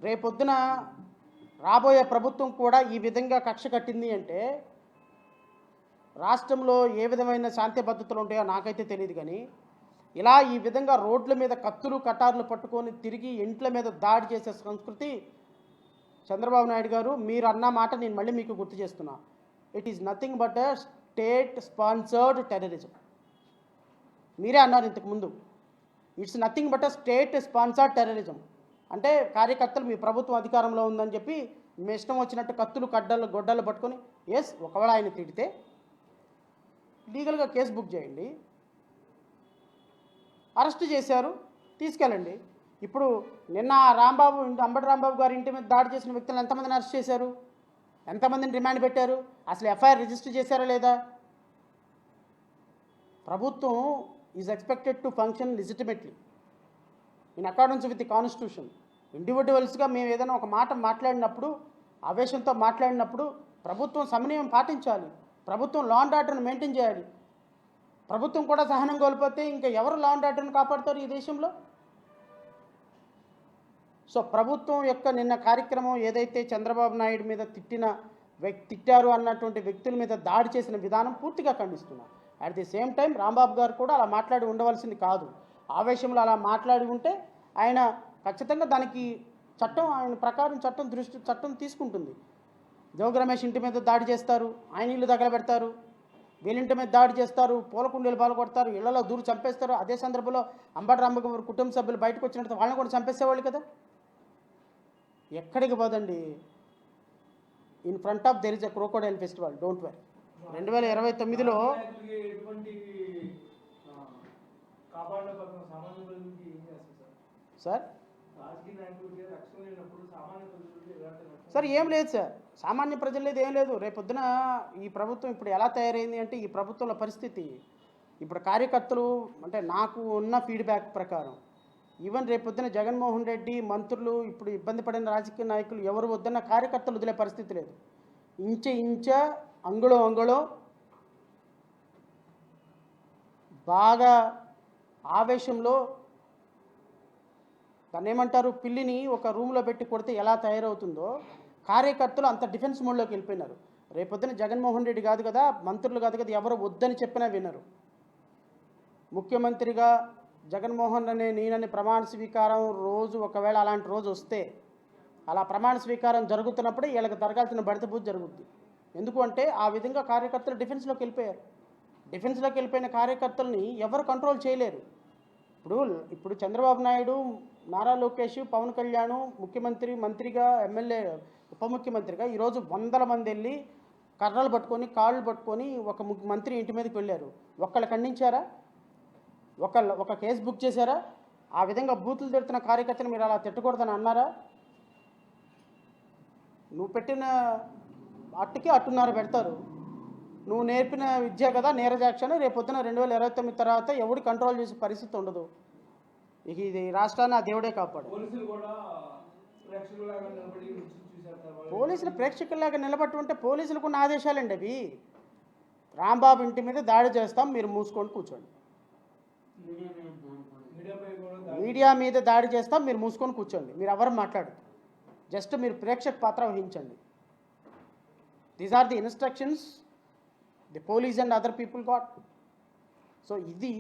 రేపొద్దున రాబోయే ప్రభుత్వం కూడా ఈ విధంగా కక్ష కట్టింది అంటే రాష్ట్రంలో ఏ విధమైన శాంతి భద్రతలు ఉంటాయో నాకైతే తెలియదు. కానీ ఇలా ఈ విధంగా రోడ్ల మీద కత్తులు కటార్లు పట్టుకొని తిరిగి ఇంట్ల మీద దాడి చేసే సంస్కృతి చంద్రబాబు నాయుడు గారు మీరు అన్న మాట నేను మళ్ళీ మీకు గుర్తు చేస్తున్నా. It is nothing but a state sponsored terrorism. మీరే అన్నారు ఇంతకుముందు, it's nothing but a state sponsored terrorism. అంటే కార్యకర్తలు మీ ప్రభుత్వం అధికారంలో ఉందని చెప్పి మీ ఇష్టం వచ్చినట్టు కత్తులు గొడ్డలు పట్టుకొని ఒకవేళ ఆయన తిడితే లీగల్గా కేసు బుక్ చేయండి, అరెస్ట్ చేశారు తీసుకెళ్ళండి. ఇప్పుడు నిన్న అంబటి రాంబాబు గారి ఇంటి మీద దాడి చేసిన వ్యక్తులను ఎంతమందిని అరెస్ట్ చేశారు? ఎంతమందిని రిమాండ్ పెట్టారు? అసలు ఎఫ్ఐఆర్ రిజిస్టర్ చేశారా లేదా? ప్రభుత్వం is expected to function legitimately in accordance with the constitution. ఇండివిజువల్స్గా మేము ఏదైనా ఒక మాట మాట్లాడినప్పుడు, ఆవేశంతో మాట్లాడినప్పుడు ప్రభుత్వం సమన్వయం పాటించాలి. ప్రభుత్వం లా అండ్ ఆర్డర్ని మెయింటైన్ చేయాలి. ప్రభుత్వం కూడా సహనం కోల్పోతే ఇంకా ఎవరు లా అండ్ ఆర్డర్ని కాపాడుతారు ఈ దేశంలో? సో ప్రభుత్వం యొక్క నిన్న కార్యక్రమం ఏదైతే చంద్రబాబు నాయుడు మీద తిట్టారు అన్నటువంటి వ్యక్తుల మీద దాడి చేసిన విధానం పూర్తిగా ఖండిస్తున్నా. At the same time Rambabu గారు కూడా అలా మాట్లాడి ఉండవలసింది కాదు. ఆవేశంలో అలా మాట్లాడి ఉంటే ఆయన ఖచ్చితంగా దానికి ఆయన ప్రకారం చట్టం తీసుకుంటుంది. జోగి రమేష్ ఇంటి మీద దాడి చేస్తారు, ఆయన ఇల్లు తగలబెడతారు, వీళ్ళింటి మీద దాడి చేస్తారు, పూలకుండీలు పాల్గొడతారు, ఇళ్లలో దూరు చంపేస్తారు. అదే సందర్భంలో అంబటి రాంబాబు గారు కుటుంబ సభ్యులు బయటకు వచ్చినట్టు వాళ్ళని కూడా చంపేసేవాళ్ళు కదా. ఎక్కడికి పోదండి, in front of there is a crocodile festival, don't worry. 2029లో సార్ ఏం లేదు సార్, సామాన్య ప్రజలు లేదు, ఏం లేదు. రేపొద్దున ఈ ప్రభుత్వం ఇప్పుడు ఎలా తయారైంది అంటే ఈ ప్రభుత్వంలో పరిస్థితి ఇప్పుడు కార్యకర్తలు అంటే నాకు ఉన్న ఫీడ్బ్యాక్ ప్రకారం ఈవెన్ రేపొద్దున జగన్మోహన్ రెడ్డి మంత్రులు ఇప్పుడు ఇబ్బంది పడిన రాజకీయ నాయకులు ఎవరు వద్దన్న కార్యకర్తలు వదిలే పరిస్థితి లేదు. ఇంచ అంగుళం బాగా ఆవేశంలో దాన్ని ఏమంటారు, పిల్లిని ఒక రూమ్లో పెట్టి కొడితే ఎలా తయారవుతుందో కార్యకర్తలు అంత డిఫెన్స్ మోడ్లోకి వెళ్ళిపోయినారు. రేపొద్దున జగన్మోహన్ రెడ్డి కాదు కదా, మంత్రులు కాదు కదా, ఎవరు వద్దని చెప్పినా వినరు. ముఖ్యమంత్రిగా జగన్మోహన్ నేనని ప్రమాణ స్వీకారం రోజు ఒకవేళ అలాంటి రోజు వస్తే అలా ప్రమాణ స్వీకారం జరుగుతున్నప్పుడే వీళ్ళకి జరగాల్సిన బడిత పూజ జరుగుద్ది. ఎందుకు అంటే ఆ విధంగా కార్యకర్తలు డిఫెన్స్లోకి వెళ్ళిపోయారు. డిఫెన్స్లోకి వెళ్ళిపోయిన కార్యకర్తల్ని ఎవరు కంట్రోల్ చేయలేరు. ఇప్పుడు చంద్రబాబు నాయుడు, నారా లోకేష్, పవన్ కళ్యాణ్ మంత్రిగా, ఎమ్మెల్యే, ఉప ముఖ్యమంత్రిగా ఈరోజు 100 మంది వెళ్ళి కర్రలు పట్టుకొని కాళ్ళు పట్టుకొని ఒక మంత్రి ఇంటి మీదకి వెళ్ళారు. ఒక్కళ్ళు ఖండించారా? ఒక కేసు బుక్ చేశారా? ఆ విధంగా బూతులు తిడుతున్న కార్యకర్తను మీరు అలా తిట్టకూడదని అన్నారా? నువ్వు పెట్టిన అట్టుకి అట్టున్నర పెడతారు. నువ్వు నేర్పిన విద్య కదా నీరజాక్షను. రేపొద్దున 2029 తర్వాత ఎవడు కంట్రోల్ చేసే పరిస్థితి ఉండదు. ఇక ఇది రాష్ట్రాన్ని ఆ దేవుడే కాపాడు. పోలీసులు ప్రేక్షకుల్లాగా నిలబట్టుంటే పోలీసులకు ఉన్న ఆదేశాలండి అవి. రాంబాబు ఇంటి మీద దాడి చేస్తాం, మీరు మూసుకొని కూర్చోండి. మీడియా మీద దాడి చేస్తాం, మీరు మూసుకొని కూర్చోండి. మీరు ఎవరు మాట్లాడదు, జస్ట్ మీరు ప్రేక్షక పాత్ర వహించండి. These are the instructions the police and other people got. So ఇది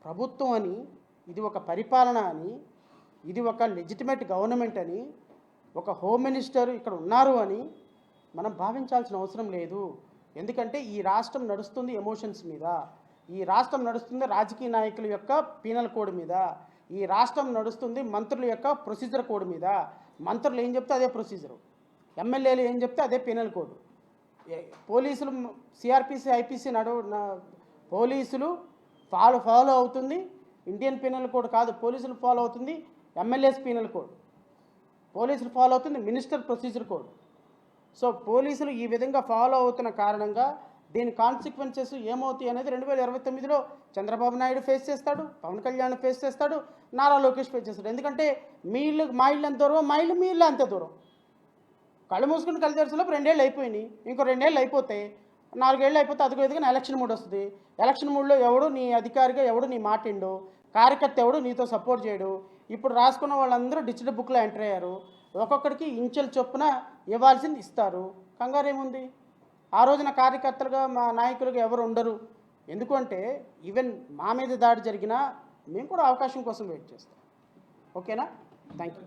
ప్రభుత్వం అని, ఇది ఒక పరిపాలన అని, ఇది ఒక లెజిటిమేట్ గవర్నమెంట్ అని, ఒక హోమ్ మినిస్టర్ ఇక్కడ ఉన్నారు అని మనం భావించాల్సిన అవసరం లేదు. ఎందుకంటే ఈ రాష్ట్రం నడుస్తుంది ఎమోషన్స్ మీద, ఈ రాష్ట్రం నడుస్తుంది రాజకీయ నాయకుల యొక్క పీనల్ కోడ్ మీద, ఈ రాష్ట్రం నడుస్తుంది మంత్రుల యొక్క ప్రొసీజర్ కోడ్ మీద. మంత్రులు ఏం చెప్తే అదే ప్రొసీజరు, ఎమ్మెల్యేలు ఏం చెప్తే అదే పీనల్ కోడ్. పోలీసులు సిఆర్పిసి ఐపీసీ పోలీసులు ఫాలో అవుతుంది. ఇండియన్ పీనల్ కోడ్ కాదు, పోలీసులు ఫాలో అవుతుంది ఎమ్మెల్యేస్ పీనల్ కోడ్, పోలీసులు ఫాలో అవుతుంది మినిస్టర్ ప్రొసీజర్ కోడ్. సో పోలీసులు ఈ విధంగా ఫాలో అవుతున్న కారణంగా దీని కాన్సిక్వెన్సెస్ ఏమవుతాయి అనేది 2029లో చంద్రబాబు నాయుడు ఫేస్ చేస్తాడు, పవన్ కళ్యాణ్ ఫేస్ చేస్తాడు, నారా లోకేష్ ఫేస్ చేస్తాడు. ఎందుకంటే మా ఇల్లు ఎంత దూరం, మా ఇల్లు మీ ఇల్లు అంతే దూరం. కళ్ళు మూసుకుని కళ్ళు తెరిచేలోపు 2 ఏళ్ళు అయిపోయినాయి. ఇంకో 2 ఏళ్ళు అయిపోతే 4 ఏళ్ళు అయిపోతే అదిగో ఎదుగున ఎలక్షన్ మూడ్ వస్తుంది. ఎలక్షన్ మూడ్లో ఎవడు నీ అధికారిగా ఎవడు నీ మాటిండు, కార్యకర్త ఎవడు నీతో సపోర్ట్ చేయడు. ఇప్పుడు రాసుకున్న వాళ్ళందరూ డిజిటల్ బుక్లో ఎంటర్ అయ్యారు. ఒక్కొక్కడికి ఇంచెల చొప్పున ఇవ్వాల్సింది ఇస్తారు. కంగారు ఏముంది? ఆ రోజున కార్యకర్తలుగా మా నాయకులుగా ఎవరు ఉండరు. ఎందుకంటే ఈవెన్ మా మీద దాడి జరిగినా మేము కూడా అవకాశం కోసం వెయిట్ చేస్తాం. ఓకేనా? Thank you.